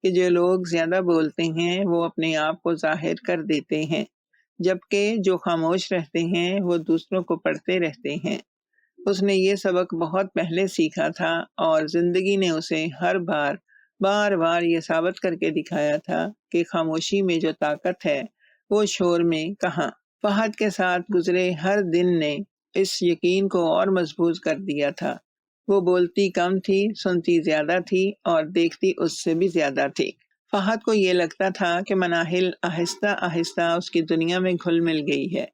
کہ جو لوگ زیادہ بولتے ہیں وہ اپنے آپ کو ظاہر کر دیتے ہیں، جبکہ جو خاموش رہتے ہیں وہ دوسروں کو پڑھتے رہتے ہیں۔ اس نے یہ سبق بہت پہلے سیکھا تھا اور زندگی نے اسے ہر بار بار یہ ثابت کر کے دکھایا تھا کہ خاموشی میں جو طاقت ہے وہ شور میں کہاں۔ فہد کے ساتھ گزرے ہر دن نے اس یقین کو اور مضبوط کر دیا تھا۔ وہ بولتی کم تھی، سنتی زیادہ تھی اور دیکھتی اس سے بھی زیادہ تھی۔ فہد کو یہ لگتا تھا کہ مناہل آہستہ آہستہ اس کی دنیا میں گھل مل گئی ہے،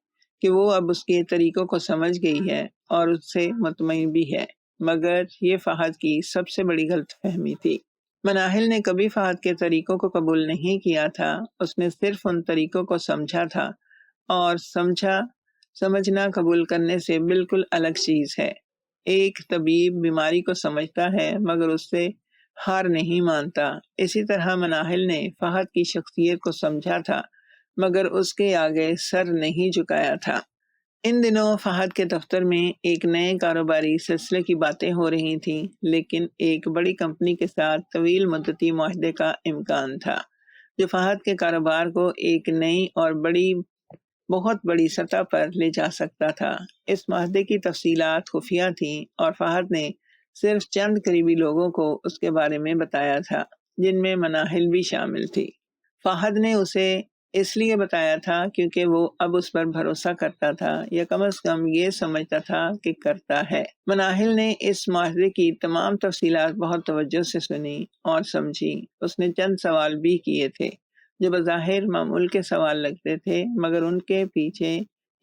کہ وہ اب اس کے طریقوں کو سمجھ گئی ہے اور اس سے مطمئن بھی ہے، مگر یہ فہد کی سب سے بڑی غلط فہمی تھی۔ مناہل نے کبھی فہد کے طریقوں کو قبول نہیں کیا تھا، اس نے صرف ان طریقوں کو سمجھا تھا، اور سمجھنا قبول کرنے سے بالکل الگ چیز ہے۔ ایک طبیب بیماری کو سمجھتا ہے مگر اس سے ہار نہیں مانتا، اسی طرح مناہل نے فہد کی شخصیت کو سمجھا تھا مگر اس کے آگے سر نہیں جھکایا تھا۔ ان دنوں فہد کے دفتر میں ایک نئے کاروباری سلسلے کی باتیں ہو رہی تھیں، لیکن ایک بڑی کمپنی کے ساتھ طویل مدتی معاہدے کا امکان تھا، جو فہد کے کاروبار کو ایک نئی اور بہت بڑی سطح پر لے جا سکتا تھا۔ اس معاہدے کی تفصیلات خفیہ تھیں اور فہد نے صرف چند قریبی لوگوں کو اس کے بارے میں بتایا تھا، جن میں مناہل بھی شامل تھی۔ فہد نے اسے اس لیے بتایا تھا کیونکہ وہ اب اس پر بھروسہ کرتا تھا، یا کم از کم یہ سمجھتا تھا کہ کرتا ہے۔ مناہل نے اس معاہدے کی تمام تفصیلات بہت توجہ سے سنی اور سمجھی۔ اس نے چند سوال بھی کیے تھے جو بظاہر معمول کے سوال لگتے تھے، مگر ان کے پیچھے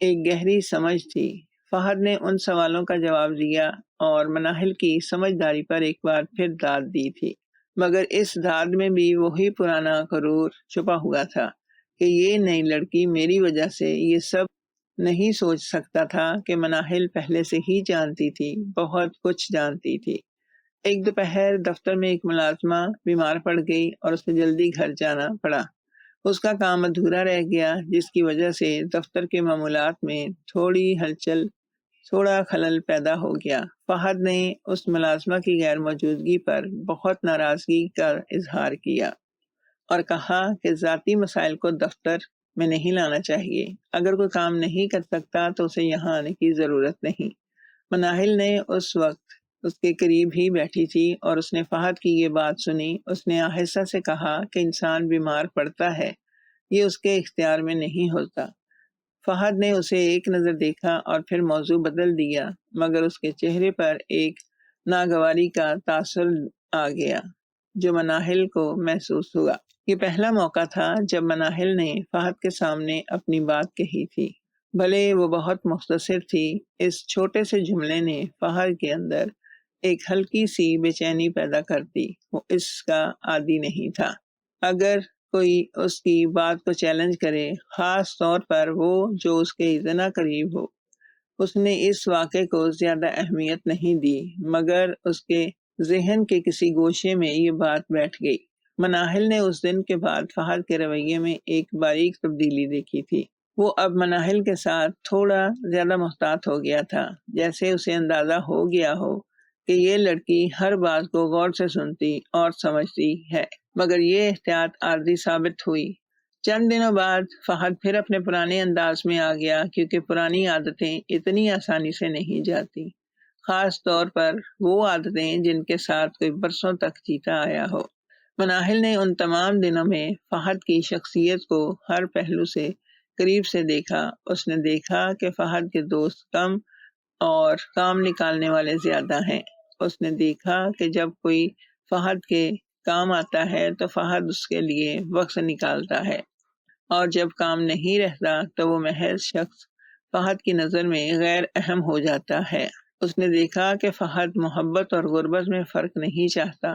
ایک گہری سمجھ تھی۔ فہد نے ان سوالوں کا جواب دیا اور مناہل کی سمجھداری پر ایک بار پھر داد دی تھی، مگر اس داد میں بھی وہی پرانا غرور چھپا ہوا تھا کہ یہ نئی لڑکی میری وجہ سے یہ سب نہیں سوچ سکتا تھا کہ مناہل پہلے سے ہی جانتی تھی، بہت کچھ جانتی تھی۔ ایک دوپہر دفتر میں ایک ملازمہ بیمار پڑ گئی اور اسے جلدی گھر جانا پڑا۔ اس کا کام ادھورا رہ گیا، جس کی وجہ سے دفتر کے معمولات میں تھوڑا خلل پیدا ہو گیا۔ فہد نے اس ملازمہ کی غیر موجودگی پر بہت ناراضگی کا اظہار کیا اور کہا کہ ذاتی مسائل کو دفتر میں نہیں لانا چاہیے۔ اگر کوئی کام نہیں کر سکتا تو اسے یہاں آنے کی ضرورت نہیں۔ مناہل نے اس وقت اس کے قریب ہی بیٹھی تھی اور اس نے فہد کی یہ بات سنی۔ اس نے آہستہ سے کہا کہ انسان بیمار پڑتا ہے، یہ اس کے اختیار میں نہیں ہوتا۔ فہد نے اسے ایک نظر دیکھا اور پھر موضوع بدل دیا، مگر اس کے چہرے پر ایک ناگواری کا تاثر آ گیا جو مناہل کو محسوس ہوا۔ یہ پہلا موقع تھا جب مناہل نے فہد کے سامنے اپنی بات کہی تھی، بھلے وہ بہت مختصر تھی۔ اس چھوٹے سے جملے نے فہد کے اندر ایک ہلکی سی بے چینی پیدا کر دی۔ وہ اس کا عادی نہیں تھا۔ اگر کوئی اس کی بات کو چیلنج کرے، خاص طور پر وہ جو اس کے اتنا قریب ہو، اس نے اس واقعے کو زیادہ اہمیت نہیں دی، مگر اس کے ذہن کے کسی گوشے میں یہ بات بیٹھ گئی۔ مناہل نے اس دن کے بعد فہد کے رویے میں ایک باریک تبدیلی دیکھی تھی۔ وہ اب مناہل کے ساتھ تھوڑا زیادہ محتاط ہو گیا تھا، جیسے اسے اندازہ ہو گیا ہو کہ یہ لڑکی ہر بات کو غور سے سنتی اور سمجھتی ہے، مگر یہ احتیاط عارضی ثابت ہوئی۔ چند دنوں بعد فہد پھر اپنے پرانے انداز میں آ گیا، کیونکہ پرانی عادتیں اتنی آسانی سے نہیں جاتی، خاص طور پر وہ عادتیں جن کے ساتھ کوئی برسوں تک جیتا آیا ہو۔ مناہل نے ان تمام دنوں میں فہد کی شخصیت کو ہر پہلو سے قریب سے دیکھا۔ اس نے دیکھا کہ فہد کے دوست کم اور کام نکالنے والے زیادہ ہیں۔ اس نے دیکھا کہ جب کوئی فہد کے کام آتا ہے تو فہد اس کے لیے وقت نکالتا ہے، اور جب کام نہیں رہتا تو وہ محض شخص فہد کی نظر میں غیر اہم ہو جاتا ہے۔ اس نے دیکھا کہ فہد محبت اور غربت میں فرق نہیں چاہتا،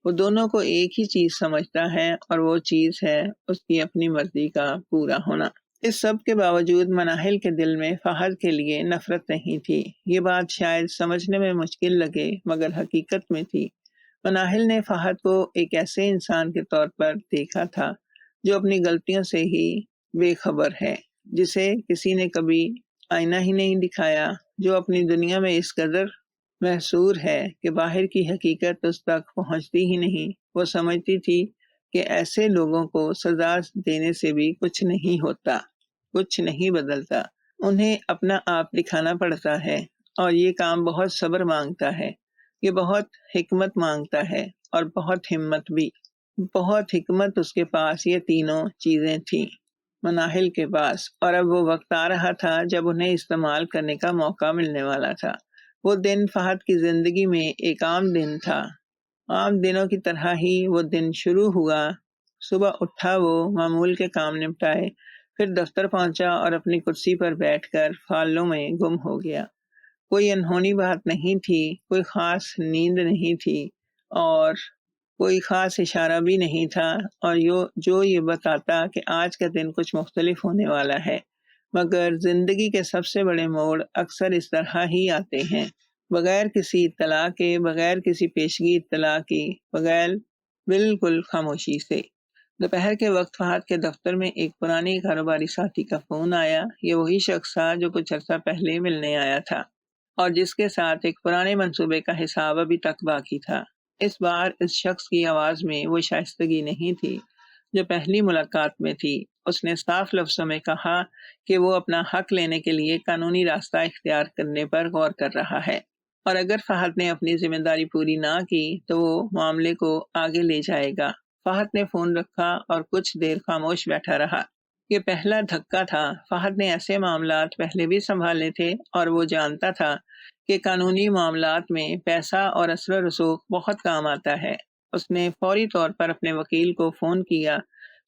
وہ دونوں کو ایک ہی چیز سمجھتا ہے، اور وہ چیز ہے اس کی اپنی مرضی کا پورا ہونا۔ اس سب کے باوجود مناہل کے دل میں فہد کے لیے نفرت نہیں تھی۔ یہ بات شاید سمجھنے میں مشکل لگے، مگر حقیقت میں تھی۔ مناہل نے فہد کو ایک ایسے انسان کے طور پر دیکھا تھا جو اپنی غلطیوں سے ہی بے خبر ہے، جسے کسی نے کبھی آئینہ ہی نہیں دکھایا، جو اپنی دنیا میں اس قدر محصور ہے کہ باہر کی حقیقت اس تک پہنچتی ہی نہیں۔ وہ سمجھتی تھی کہ ایسے لوگوں کو سزا دینے سے بھی کچھ نہیں ہوتا، کچھ نہیں بدلتا۔ انہیں اپنا آپ دکھانا پڑتا ہے، اور یہ کام بہت صبر مانگتا ہے، یہ بہت حکمت مانگتا ہے، اور بہت ہمت بھی۔ بہت حکمت اس کے پاس یہ تینوں چیزیں تھیں مناہل کے پاس، اور اب وہ وقت آ رہا تھا جب انہیں استعمال کرنے کا موقع ملنے والا تھا۔ وہ دن فہد کی زندگی میں ایک عام دن تھا۔ عام دنوں کی طرح ہی وہ دن شروع ہوا۔ صبح اٹھا، وہ معمول کے کام نپٹائے، پھر دفتر پہنچا اور اپنی کرسی پر بیٹھ کر فالوں میں گم ہو گیا۔ کوئی انہونی بات نہیں تھی، کوئی خاص نیند نہیں تھی، اور کوئی خاص اشارہ بھی نہیں تھا، اور جو یہ بتاتا کہ آج کا دن کچھ مختلف ہونے والا ہے۔ مگر زندگی کے سب سے بڑے موڑ اکثر اس طرح ہی آتے ہیں، بغیر کسی اطلاع کے، بغیر کسی پیشگی اطلاع کی، بغیر بالکل خاموشی سے۔ دوپہر کے وقت فہد کے دفتر میں ایک پرانی کاروباری ساتھی کا فون آیا۔ یہ وہی شخص تھا جو کچھ عرصہ پہلے ملنے آیا تھا، اور جس کے ساتھ ایک پرانے منصوبے کا حساب ابھی تک باقی تھا۔ اس بار اس شخص کی آواز میں وہ شائستگی نہیں تھی جو پہلی ملاقات میں تھی۔ اس نے صاف لفظوں میں کہا کہ وہ اپنا حق لینے کے لیے قانونی راستہ اختیار کرنے پر غور کر رہا ہے، اور اگر فہد نے اپنی ذمہ داری پوری نہ کی تو وہ معاملے کو آگے لے جائے گا۔ فہد نے فون رکھا اور کچھ دیر خاموش بیٹھا رہا۔ یہ پہلا دھکا تھا۔ فہد نے ایسے معاملات پہلے بھی سنبھالے تھے، اور وہ جانتا تھا کہ قانونی معاملات میں پیسہ اور اثر و رسوخ بہت کام آتا ہے۔ اس نے فوری طور پر اپنے وکیل کو فون کیا،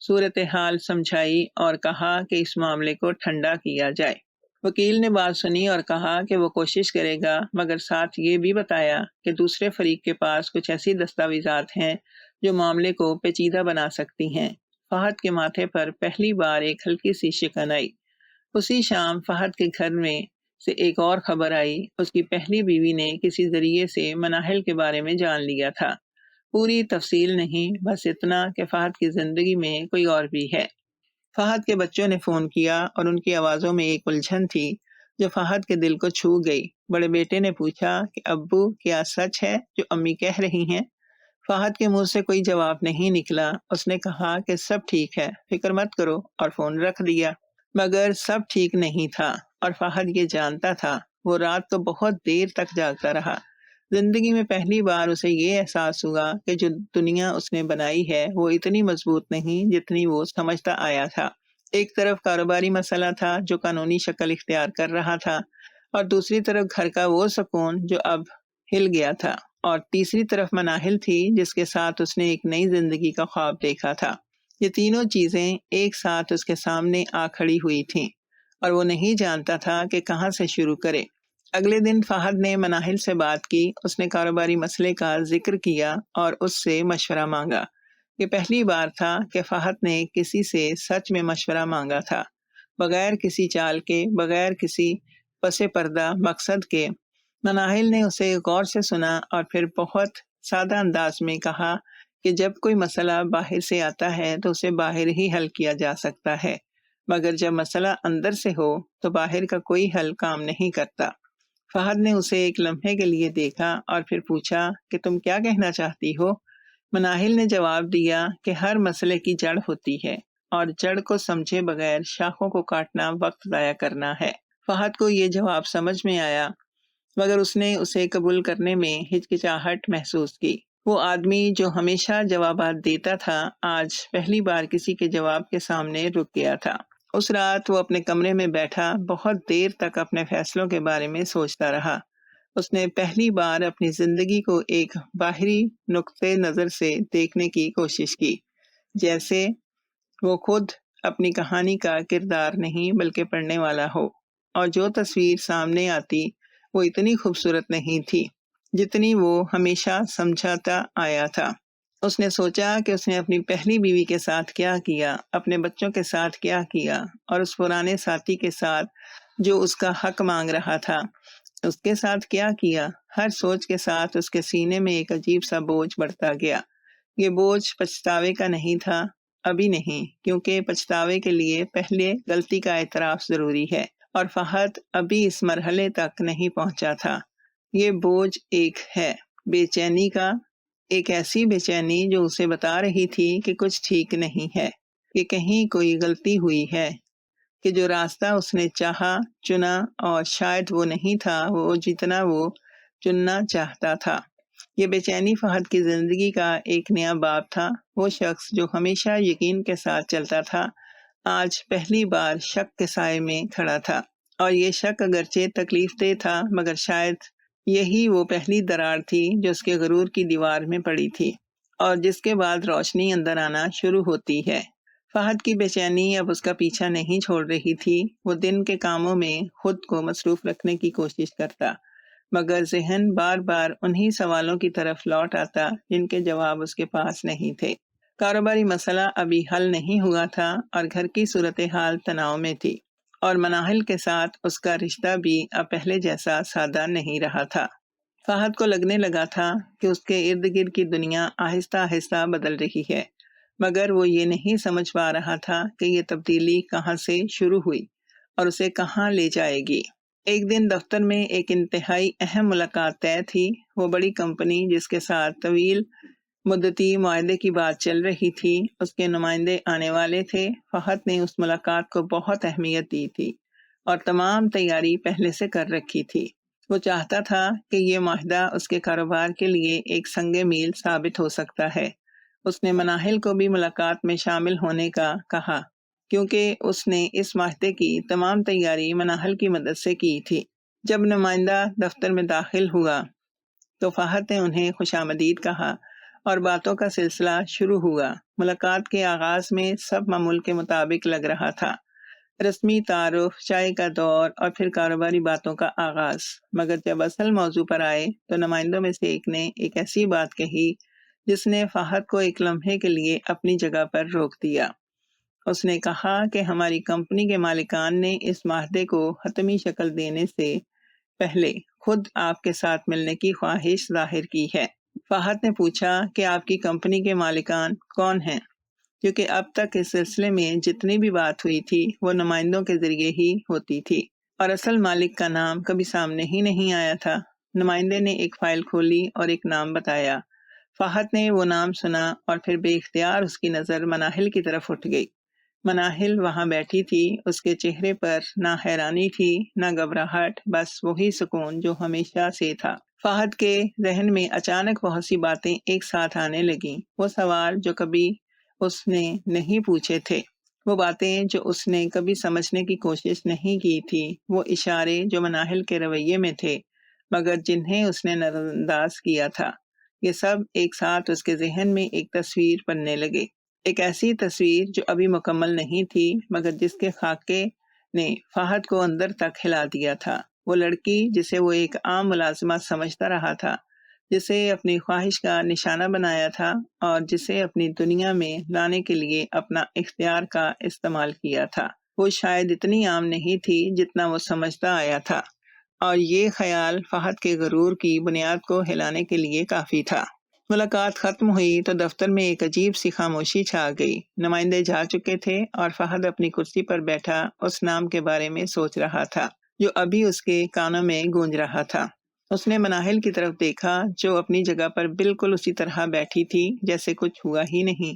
صورتحال سمجھائی اور کہا کہ اس معاملے کو ٹھنڈا کیا جائے۔ وکیل نے بات سنی اور کہا کہ وہ کوشش کرے گا، مگر ساتھ یہ بھی بتایا کہ دوسرے فریق کے پاس کچھ ایسی دستاویزات ہیں جو معاملے کو پیچیدہ بنا سکتی ہیں۔ فہد کے ماتھے پر پہلی بار ایک ہلکی سی شکن آئی۔ اسی شام فہد کے گھر میں سے ایک اور خبر آئی۔ اس کی پہلی بیوی نے کسی ذریعے سے مناہل کے بارے میں جان لیا تھا۔ پوری تفصیل نہیں، بس اتنا کہ فہد کی زندگی میں کوئی اور بھی ہے۔ فہد کے بچوں نے فون کیا، اور ان کی آوازوں میں ایک الجھن تھی جو فہد کے دل کو چھو گئی۔ بڑے بیٹے نے پوچھا کہ ابو، کیا سچ ہے جو امی کہہ رہی ہیں؟ فہد کے منہ سے کوئی جواب نہیں نکلا۔ اس نے کہا کہ سب ٹھیک ہے، فکر مت کرو، اور فون رکھ دیا۔ مگر سب ٹھیک نہیں تھا، اور فہد یہ جانتا تھا۔ وہ رات کو بہت دیر تک جاگتا رہا۔ زندگی میں پہلی بار اسے یہ احساس ہوا کہ جو دنیا اس نے بنائی ہے وہ اتنی مضبوط نہیں جتنی وہ سمجھتا آیا تھا۔ ایک طرف کاروباری مسئلہ تھا جو قانونی شکل اختیار کر رہا تھا، اور دوسری طرف گھر کا وہ سکون جو اب ہل گیا تھا، اور تیسری طرف مناہل تھی جس کے ساتھ اس نے ایک نئی زندگی کا خواب دیکھا تھا۔ یہ تینوں چیزیں ایک ساتھ اس کے سامنے آ کھڑی ہوئی تھیں، اور وہ نہیں جانتا تھا کہ کہاں سے شروع کرے۔ اگلے دن فہد نے مناہل سے بات کی۔ اس نے کاروباری مسئلے کا ذکر کیا اور اس سے مشورہ مانگا۔ یہ پہلی بار تھا کہ فہد نے کسی سے سچ میں مشورہ مانگا تھا، بغیر کسی چال کے، بغیر کسی پس پردہ مقصد کے۔ مناہل نے اسے غور سے سنا اور پھر بہت سادہ انداز میں کہا کہ جب کوئی مسئلہ باہر سے آتا ہے تو اسے باہر ہی حل کیا جا سکتا ہے، مگر جب مسئلہ اندر سے ہو تو باہر کا کوئی حل کام نہیں کرتا۔ فہد نے اسے ایک لمحے کے لیے دیکھا اور پھر پوچھا کہ تم کیا کہنا چاہتی ہو؟ مناہل نے جواب دیا کہ ہر مسئلے کی جڑ ہوتی ہے، اور جڑ کو سمجھے بغیر شاخوں کو کاٹنا وقت ضائع کرنا ہے۔ فہد کو یہ جواب سمجھ میں آیا، مگر اس نے اسے قبول کرنے میں ہچکچاہٹ محسوس کی۔ وہ آدمی جو ہمیشہ جوابات دیتا تھا، آج پہلی بار کسی کے جواب کے سامنے رک گیا تھا۔ اس رات وہ اپنے کمرے میں بیٹھا بہت دیر تک اپنے فیصلوں کے بارے میں سوچتا رہا۔ اس نے پہلی بار اپنی زندگی کو ایک باہری نقطہ نظر سے دیکھنے کی کوشش کی، جیسے وہ خود اپنی کہانی کا کردار نہیں بلکہ پڑھنے والا ہو، اور جو تصویر سامنے آتی وہ اتنی خوبصورت نہیں تھی جتنی وہ ہمیشہ سمجھاتا آیا تھا۔ اس نے سوچا کہ اس نے اپنی پہلی بیوی کے ساتھ کیا کیا، اپنے بچوں کے ساتھ کیا کیا، اور اس پرانے ساتھی کے ساتھ جو اس کا حق مانگ رہا تھا، اس کے ساتھ کیا کیا۔ ہر سوچ کے ساتھ اس کے سینے میں ایک عجیب سا بوجھ بڑھتا گیا۔ یہ بوجھ پچھتاوے کا نہیں تھا، ابھی نہیں، کیونکہ پچھتاوے کے لیے پہلے غلطی کا اعتراف ضروری ہے، اور فہد ابھی اس مرحلے تک نہیں پہنچا تھا۔ یہ بوجھ ایک ہے بے چینی کا، ایک ایسی بے چینی جو اسے بتا رہی تھی کہ کچھ ٹھیک نہیں ہے، کہ کہیں کوئی غلطی ہوئی ہے، کہ جو راستہ اس نے چاہا چنا اور شاید وہ نہیں تھا وہ جتنا وہ چننا چاہتا تھا۔ یہ بے چینی فہد کی زندگی کا ایک نیا باب تھا۔ وہ شخص جو ہمیشہ یقین کے ساتھ چلتا تھا آج پہلی بار شک کے سائے میں کھڑا تھا، اور یہ شک اگرچہ تکلیف دہ تھا مگر شاید یہی وہ پہلی درار تھی جو اس کے غرور کی دیوار میں پڑی تھی اور جس کے بعد روشنی اندر آنا شروع ہوتی ہے۔ فہد کی بے چینی اب اس کا پیچھا نہیں چھوڑ رہی تھی۔ وہ دن کے کاموں میں خود کو مصروف رکھنے کی کوشش کرتا مگر ذہن بار بار انہی سوالوں کی طرف لوٹ آتا جن کے جواب اس کے پاس نہیں تھے۔ کاروباری مسئلہ ابھی حل نہیں ہوا تھا اور گھر کی صورتحال تناؤ میں تھی، اور مناہل کے ساتھ اس کا رشتہ بھی اب پہلے جیسا سادہ نہیں رہا تھا۔ فہد کو لگنے لگا تھا کہ اس کے ارد گرد کی دنیا آہستہ آہستہ بدل رہی ہے، مگر وہ یہ نہیں سمجھ پا رہا تھا کہ یہ تبدیلی کہاں سے شروع ہوئی اور اسے کہاں لے جائے گی۔ ایک دن دفتر میں ایک انتہائی اہم ملاقات طے تھی۔ وہ بڑی کمپنی جس کے ساتھ طویل مدتی معاہدے کی بات چل رہی تھی، اس کے نمائندے آنے والے تھے۔ فہد نے اس ملاقات کو بہت اہمیت دی تھی اور تمام تیاری پہلے سے کر رکھی تھی۔ وہ چاہتا تھا کہ یہ معاہدہ اس کے کاروبار کے لیے ایک سنگ میل ثابت ہو سکتا ہے۔ اس نے مناہل کو بھی ملاقات میں شامل ہونے کا کہا کیونکہ اس نے اس معاہدے کی تمام تیاری مناہل کی مدد سے کی تھی۔ جب نمائندہ دفتر میں داخل ہوا تو فہد نے انہیں خوش آمدید کہا اور باتوں کا سلسلہ شروع ہوا۔ ملاقات کے آغاز میں سب معمول کے مطابق لگ رہا تھا، رسمی تعارف، چائے کا دور اور پھر کاروباری باتوں کا آغاز۔ مگر جب اصل موضوع پر آئے تو نمائندوں میں سے ایک نے ایک ایسی بات کہی جس نے فہد کو ایک لمحے کے لیے اپنی جگہ پر روک دیا۔ اس نے کہا کہ ہماری کمپنی کے مالکان نے اس معاہدے کو حتمی شکل دینے سے پہلے خود آپ کے ساتھ ملنے کی خواہش ظاہر کی ہے۔ فہد نے پوچھا کہ آپ کی کمپنی کے مالکان کون ہیں، کیونکہ اب تک اس سلسلے میں جتنی بھی بات ہوئی تھی وہ نمائندوں کے ذریعے ہی ہوتی تھی اور اصل مالک کا نام کبھی سامنے ہی نہیں آیا تھا۔ نمائندے نے ایک فائل کھولی اور ایک نام بتایا۔ فہد نے وہ نام سنا اور پھر بے اختیار اس کی نظر مناہل کی طرف اٹھ گئی۔ مناہل وہاں بیٹھی تھی، اس کے چہرے پر نہ حیرانی تھی نہ گھبراہٹ، بس وہی سکون جو ہمیشہ سے تھا۔ فہد کے ذہن میں اچانک بہت سی باتیں ایک ساتھ آنے لگیں، وہ سوال جو کبھی اس نے نہیں پوچھے تھے، وہ باتیں جو اس نے کبھی سمجھنے کی کوشش نہیں کی تھی، وہ اشارے جو مناہل کے رویے میں تھے مگر جنہیں اس نے نظر انداز کیا تھا، یہ سب ایک ساتھ اس کے ذہن میں ایک تصویر بننے لگے، ایک ایسی تصویر جو ابھی مکمل نہیں تھی مگر جس کے خاکے نے فہد کو اندر تک ہلا دیا تھا۔ وہ لڑکی جسے وہ ایک عام ملازمہ سمجھتا رہا تھا، جسے اپنی خواہش کا نشانہ بنایا تھا اور جسے اپنی دنیا میں لانے کے لیے اپنا اختیار کا استعمال کیا تھا، وہ شاید اتنی عام نہیں تھی جتنا وہ سمجھتا آیا تھا، اور یہ خیال فہد کے غرور کی بنیاد کو ہلانے کے لیے کافی تھا۔ ملاقات ختم ہوئی تو دفتر میں ایک عجیب سی خاموشی چھا گئی۔ نمائندے جا چکے تھے اور فہد اپنی کرسی پر بیٹھا اس نام کے بارے میں سوچ رہا تھا جو ابھی اس کے کانوں میں گونج رہا تھا۔ اس نے مناہل کی طرف دیکھا جو اپنی جگہ پر بالکل اسی طرح بیٹھی تھی جیسے کچھ ہوا ہی نہیں۔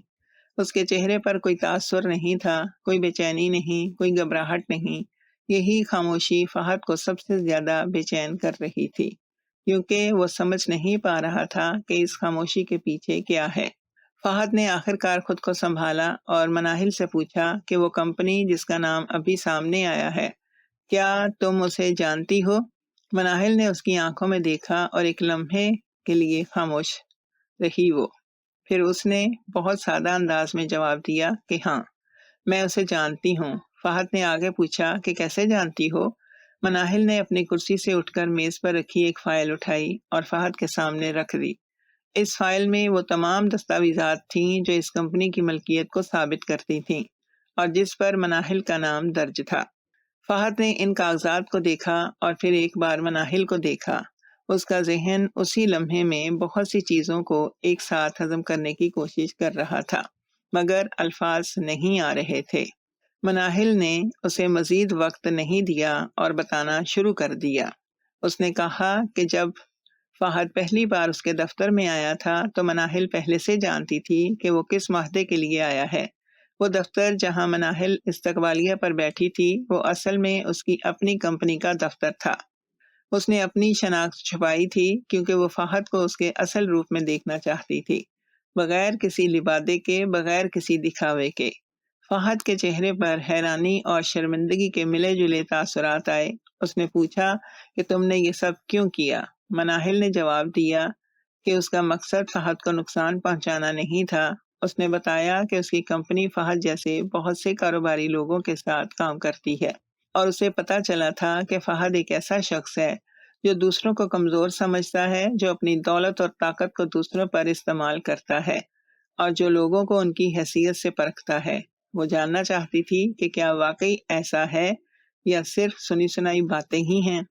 اس کے چہرے پر کوئی تاثر نہیں تھا، کوئی بے چینی نہیں، کوئی گھبراہٹ نہیں۔ یہی خاموشی فہد کو سب سے زیادہ بے چین کر رہی تھی کیونکہ وہ سمجھ نہیں پا رہا تھا کہ اس خاموشی کے پیچھے کیا ہے۔ فہد نے آخرکار خود کو سنبھالا اور مناہل سے پوچھا کہ وہ کمپنی جس کا نام ابھی سامنے آیا ہے، کیا تم اسے جانتی ہو؟ مناہل نے اس کی آنکھوں میں دیکھا اور ایک لمحے کے لیے خاموش رہی وہ۔ پھر اس نے بہت سادہ انداز میں جواب دیا کہ ہاں، میں اسے جانتی ہوں۔ فہد نے آگے پوچھا کہ کیسے جانتی ہو؟ مناہل نے اپنی کرسی سے اٹھ کر میز پر رکھی ایک فائل اٹھائی اور فہد کے سامنے رکھ دی۔ اس فائل میں وہ تمام دستاویزات تھیں جو اس کمپنی کی ملکیت کو ثابت کرتی تھیں اور جس پر مناہل کا نام درج تھا۔ فہد نے ان کاغذات کو دیکھا اور پھر ایک بار مناہل کو دیکھا۔ اس کا ذہن اسی لمحے میں بہت سی چیزوں کو ایک ساتھ ہضم کرنے کی کوشش کر رہا تھا مگر الفاظ نہیں آ رہے تھے۔ مناہل نے اسے مزید وقت نہیں دیا اور بتانا شروع کر دیا۔ اس نے کہا کہ جب فہد پہلی بار اس کے دفتر میں آیا تھا تو مناہل پہلے سے جانتی تھی کہ وہ کس معاہدے کے لیے آیا ہے۔ وہ دفتر جہاں مناہل استقبالیہ پر بیٹھی تھی وہ اصل میں اس کی اپنی کمپنی کا دفتر تھا۔ اس نے اپنی شناخت چھپائی تھی کیونکہ وہ فہد کو اس کے اصل روپ میں دیکھنا چاہتی تھی، بغیر کسی لبادے کے، بغیر کسی دکھاوے کے۔ فہد کے چہرے پر حیرانی اور شرمندگی کے ملے جلے تاثرات آئے۔ اس نے پوچھا کہ تم نے یہ سب کیوں کیا؟ مناہل نے جواب دیا کہ اس کا مقصد فہد کو نقصان پہنچانا نہیں تھا۔ اس نے بتایا کہ اس کی کمپنی فہد جیسے بہت سے کاروباری لوگوں کے ساتھ کام کرتی ہے اور اسے پتہ چلا تھا کہ فہد ایک ایسا شخص ہے جو دوسروں کو کمزور سمجھتا ہے، جو اپنی دولت اور طاقت کو دوسروں پر استعمال کرتا ہے اور جو لوگوں کو ان کی حیثیت سے پرکھتا ہے۔ وہ جاننا چاہتی تھی کہ کیا واقعی ایسا ہے یا صرف سنی سنائی باتیں ہی ہیں۔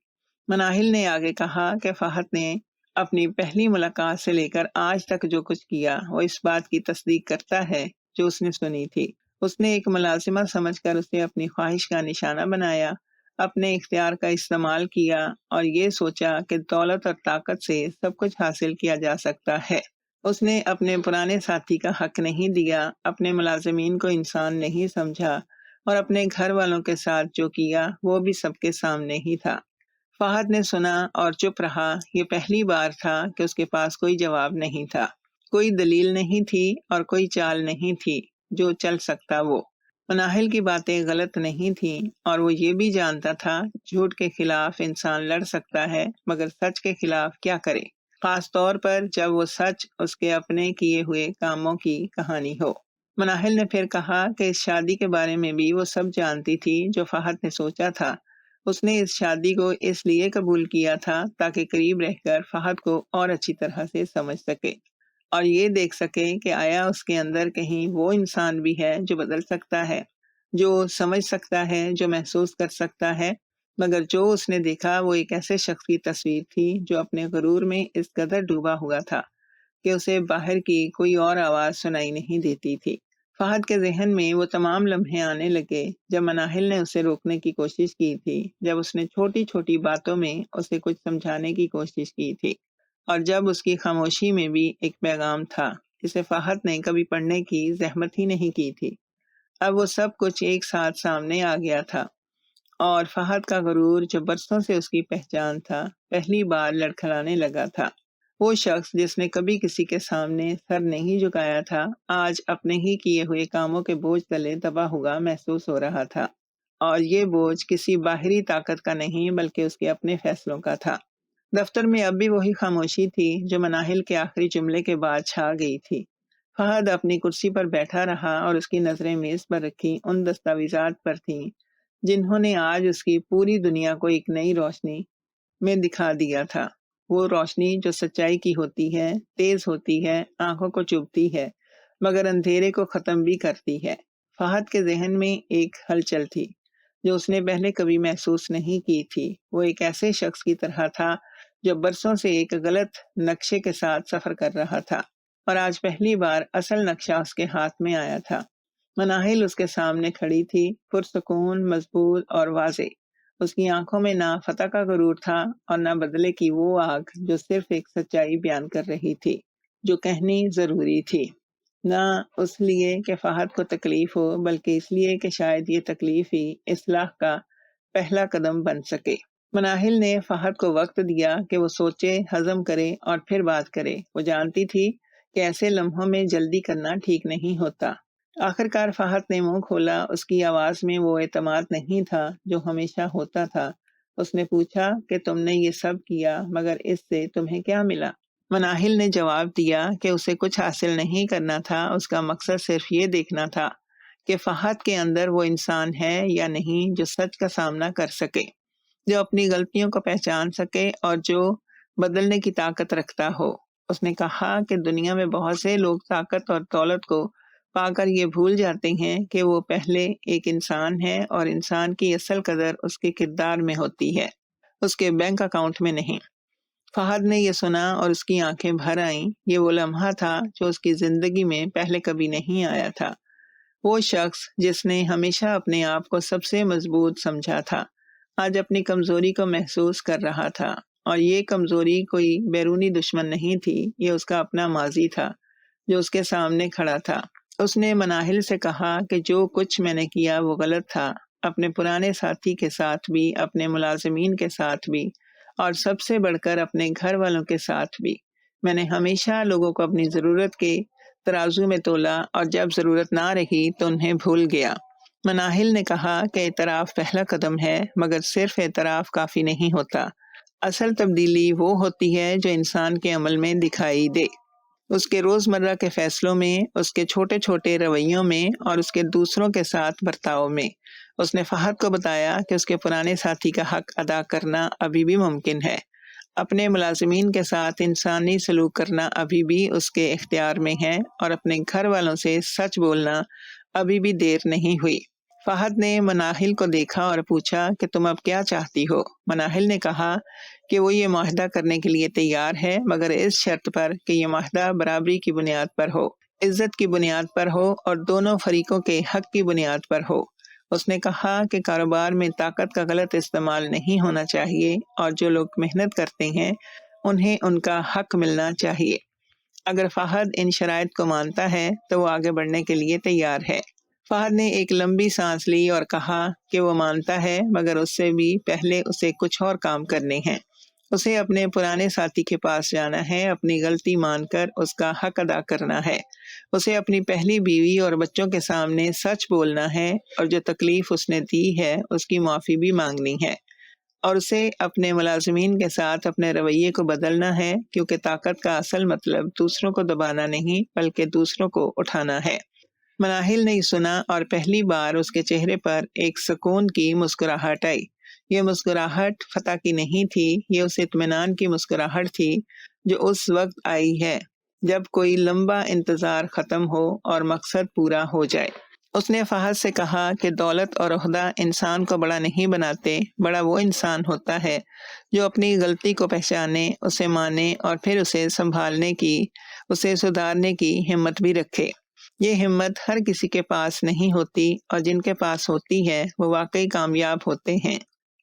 مناہل نے آگے کہا کہ فہد نے اپنی پہلی ملاقات سے لے کر آج تک جو کچھ کیا وہ اس بات کی تصدیق کرتا ہے جو اس نے سنی تھی۔ اس نے ایک ملازمہ سمجھ کر اسے اپنی خواہش کا نشانہ بنایا، اپنے اختیار کا استعمال کیا اور یہ سوچا کہ دولت اور طاقت سے سب کچھ حاصل کیا جا سکتا ہے۔ اس نے اپنے پرانے ساتھی کا حق نہیں دیا، اپنے ملازمین کو انسان نہیں سمجھا اور اپنے گھر والوں کے ساتھ جو کیا وہ بھی سب کے سامنے ہی تھا۔ فہد نے سنا اور چپ رہا۔ یہ پہلی بار تھا کہ اس کے پاس کوئی جواب نہیں تھا، کوئی دلیل نہیں تھی اور کوئی چال نہیں تھی جو چل سکتا۔ وہ مناہل کی باتیں غلط نہیں تھیں اور وہ یہ بھی جانتا تھا جھوٹ کے خلاف انسان لڑ سکتا ہے، مگر سچ کے خلاف کیا کرے، خاص طور پر جب وہ سچ اس کے اپنے کیے ہوئے کاموں کی کہانی ہو۔ مناہل نے پھر کہا کہ اس شادی کے بارے میں بھی وہ سب جانتی تھی جو فہد نے سوچا تھا۔ اس نے اس شادی کو اس لیے قبول کیا تھا تاکہ قریب رہ کر فہد کو اور اچھی طرح سے سمجھ سکے اور یہ دیکھ سکے کہ آیا اس کے اندر کہیں وہ انسان بھی ہے جو بدل سکتا ہے، جو سمجھ سکتا ہے، جو محسوس کر سکتا ہے۔ مگر جو اس نے دیکھا وہ ایک ایسے شخص کی تصویر تھی جو اپنے غرور میں اس قدر ڈوبا ہوا تھا کہ اسے باہر کی کوئی اور آواز سنائی نہیں دیتی تھی۔ فہد کے ذہن میں وہ تمام لمحے آنے لگے جب مناہل نے اسے روکنے کی کوشش کی تھی، جب اس نے چھوٹی چھوٹی باتوں میں اسے کچھ سمجھانے کی کوشش کی تھی اور جب اس کی خاموشی میں بھی ایک پیغام تھا جسے فہد نے کبھی پڑھنے کی زحمت ہی نہیں کی تھی۔ اب وہ سب کچھ ایک ساتھ سامنے آ گیا تھا اور فہد کا غرور جو برسوں سے اس کی پہچان تھا پہلی بار لڑکھڑانے لگا تھا۔ وہ شخص جس نے کبھی کسی کے سامنے سر نہیں جھکایا تھا آج اپنے ہی کیے ہوئے کاموں کے بوجھ تلے دبا ہوا محسوس ہو رہا تھا، اور یہ بوجھ کسی باہری طاقت کا نہیں بلکہ اس کے اپنے فیصلوں کا تھا۔ دفتر میں اب بھی وہی خاموشی تھی جو مناہل کے آخری جملے کے بعد چھا گئی تھی۔ فہد اپنی کرسی پر بیٹھا رہا اور اس کی نظریں میز پر رکھی ان دستاویزات پر تھیں جنہوں نے آج اس کی پوری دنیا کو ایک نئی روشنی میں دکھا دیا تھا۔ وہ روشنی جو سچائی کی ہوتی ہے، تیز ہوتی ہے، آنکھوں کو چبھتی ہے، مگر اندھیرے کو ختم بھی کرتی ہے۔ فہد کے ذہن میں ایک ہلچل تھی جو اس نے پہلے کبھی محسوس نہیں کی تھی۔ وہ ایک ایسے شخص کی طرح تھا جو برسوں سے ایک غلط نقشے کے ساتھ سفر کر رہا تھا اور آج پہلی بار اصل نقشہ اس کے ہاتھ میں آیا تھا۔ مناہل اس کے سامنے کھڑی تھی، پرسکون، مضبوط اور واضح۔ اس کی آنکھوں میں نہ فتح کا غرور تھا اور نہ بدلے کی وہ آگ جو صرف ایک سچائی بیان کر رہی تھی جو کہنی ضروری تھی، نہ اس لیے کہ فہد کو تکلیف ہو بلکہ اس لیے کہ شاید یہ تکلیف ہی اصلاح کا پہلا قدم بن سکے۔ مناہل نے فہد کو وقت دیا کہ وہ سوچے، ہضم کرے اور پھر بات کرے۔ وہ جانتی تھی کہ ایسے لمحوں میں جلدی کرنا ٹھیک نہیں ہوتا۔ آخرکار فہد نے منہ کھولا۔ اس کی آواز میں وہ اعتماد نہیں تھا جو ہمیشہ ہوتا تھا۔ اس نے پوچھا کہ تم نے یہ سب کیا مگر اس سے تمہیں کیا ملا؟ مناہل نے جواب دیا کہ اسے کچھ حاصل نہیں کرنا تھا، اس کا مقصد صرف یہ دیکھنا تھا کہ فہد کے اندر وہ انسان ہے یا نہیں جو سچ کا سامنا کر سکے، جو اپنی غلطیوں کو پہچان سکے اور جو بدلنے کی طاقت رکھتا ہو۔ اس نے کہا کہ دنیا میں بہت سے لوگ طاقت اور دولت کو پا کر یہ بھول جاتے ہیں کہ وہ پہلے ایک انسان ہے اور انسان کی اصل قدر اس کے کردار میں ہوتی ہے، اس کے بینک اکاؤنٹ میں نہیں۔ فہد نے یہ سنا اور اس کی آنکھیں بھر آئیں۔ یہ وہ لمحہ تھا جو اس کی زندگی میں پہلے کبھی نہیں آیا تھا۔ وہ شخص جس نے ہمیشہ اپنے آپ کو سب سے مضبوط سمجھا تھا آج اپنی کمزوری کو محسوس کر رہا تھا۔ اور یہ کمزوری کوئی بیرونی دشمن نہیں تھی، یہ اس کا اپنا ماضی تھا جو اس کے سامنے کھڑا تھا۔ اس نے مناہل سے کہا کہ جو کچھ میں نے کیا وہ غلط تھا، اپنے پرانے ساتھی کے ساتھ بھی، اپنے ملازمین کے ساتھ بھی، اور سب سے بڑھ کر اپنے گھر والوں کے ساتھ بھی۔ میں نے ہمیشہ لوگوں کو اپنی ضرورت کے ترازو میں تولا، اور جب ضرورت نہ رہی تو انہیں بھول گیا۔ مناہل نے کہا کہ اعتراف پہلا قدم ہے، مگر صرف اعتراف کافی نہیں ہوتا۔ اصل تبدیلی وہ ہوتی ہے جو انسان کے عمل میں دکھائی دے، اس کے روزمرہ کے فیصلوں میں، اس کے چھوٹے چھوٹے رویوں میں، اور اس کے دوسروں کے ساتھ برتاؤ میں۔ اس نے فہد کو بتایا کہ اس کے پرانے ساتھی کا حق ادا کرنا ابھی بھی ممکن ہے، اپنے ملازمین کے ساتھ انسانی سلوک کرنا ابھی بھی اس کے اختیار میں ہے، اور اپنے گھر والوں سے سچ بولنا ابھی بھی دیر نہیں ہوئی۔ فہد نے مناہل کو دیکھا اور پوچھا کہ تم اب کیا چاہتی ہو؟ مناہل نے کہا کہ وہ یہ معاہدہ کرنے کے لیے تیار ہے، مگر اس شرط پر کہ یہ معاہدہ برابری کی بنیاد پر ہو، عزت کی بنیاد پر ہو، اور دونوں فریقوں کے حق کی بنیاد پر ہو۔ اس نے کہا کہ کاروبار میں طاقت کا غلط استعمال نہیں ہونا چاہیے، اور جو لوگ محنت کرتے ہیں انہیں ان کا حق ملنا چاہیے۔ اگر فہد ان شرائط کو مانتا ہے تو وہ آگے بڑھنے کے لیے تیار ہے۔ فہد نے ایک لمبی سانس لی اور کہا کہ وہ مانتا ہے، مگر اس سے بھی پہلے اسے کچھ اور کام کرنے ہیں۔ اسے اپنے پرانے ساتھی کے پاس جانا ہے، اپنی غلطی مان کر اس کا حق ادا کرنا ہے۔ اسے اپنی پہلی بیوی اور بچوں کے سامنے سچ بولنا ہے، اور جو تکلیف اس نے دی ہے اس کی معافی بھی مانگنی ہے۔ اور اسے اپنے ملازمین کے ساتھ اپنے رویے کو بدلنا ہے، کیونکہ طاقت کا اصل مطلب دوسروں کو دبانا نہیں بلکہ دوسروں کو اٹھانا ہے۔ مناہل نے سنا، اور پہلی بار اس کے چہرے پر ایک سکون کی مسکراہٹ آئی۔ یہ مسکراہٹ فتح کی نہیں تھی، یہ اس اطمینان کی مسکراہٹ تھی جو اس وقت آئی ہے جب کوئی لمبا انتظار ختم ہو اور مقصد پورا ہو جائے۔ اس نے فہد سے کہا کہ دولت اور عہدہ انسان کو بڑا نہیں بناتے، بڑا وہ انسان ہوتا ہے جو اپنی غلطی کو پہچانے، اسے مانے، اور پھر اسے سنبھالنے کی، اسے سدھارنے کی ہمت بھی رکھے۔ یہ ہمت ہر کسی کے پاس نہیں ہوتی، اور جن کے پاس ہوتی ہے وہ واقعی کامیاب ہوتے ہیں،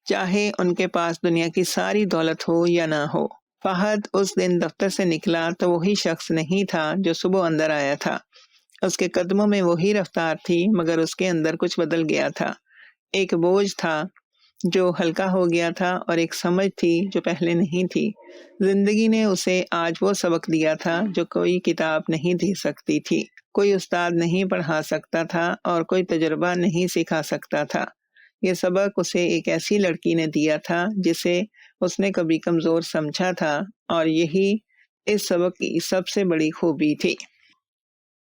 چاہے ان کے پاس دنیا کی ساری دولت ہو یا نہ ہو۔ فہد اس دن دفتر سے نکلا تو وہی شخص نہیں تھا جو صبح اندر آیا تھا۔ اس کے قدموں میں وہی رفتار تھی، مگر اس کے اندر کچھ بدل گیا تھا۔ ایک بوجھ تھا جو ہلکا ہو گیا تھا، اور ایک سمجھ تھی جو پہلے نہیں تھی۔ زندگی نے اسے آج وہ سبق دیا تھا جو کوئی کتاب نہیں دے سکتی تھی، کوئی استاد نہیں پڑھا سکتا تھا، اور کوئی تجربہ نہیں سکھا سکتا تھا۔ یہ سبق اسے ایک ایسی لڑکی نے دیا تھا جسے اس نے کبھی کمزور سمجھا تھا، اور یہی اس سبق کی سب سے بڑی خوبی تھی۔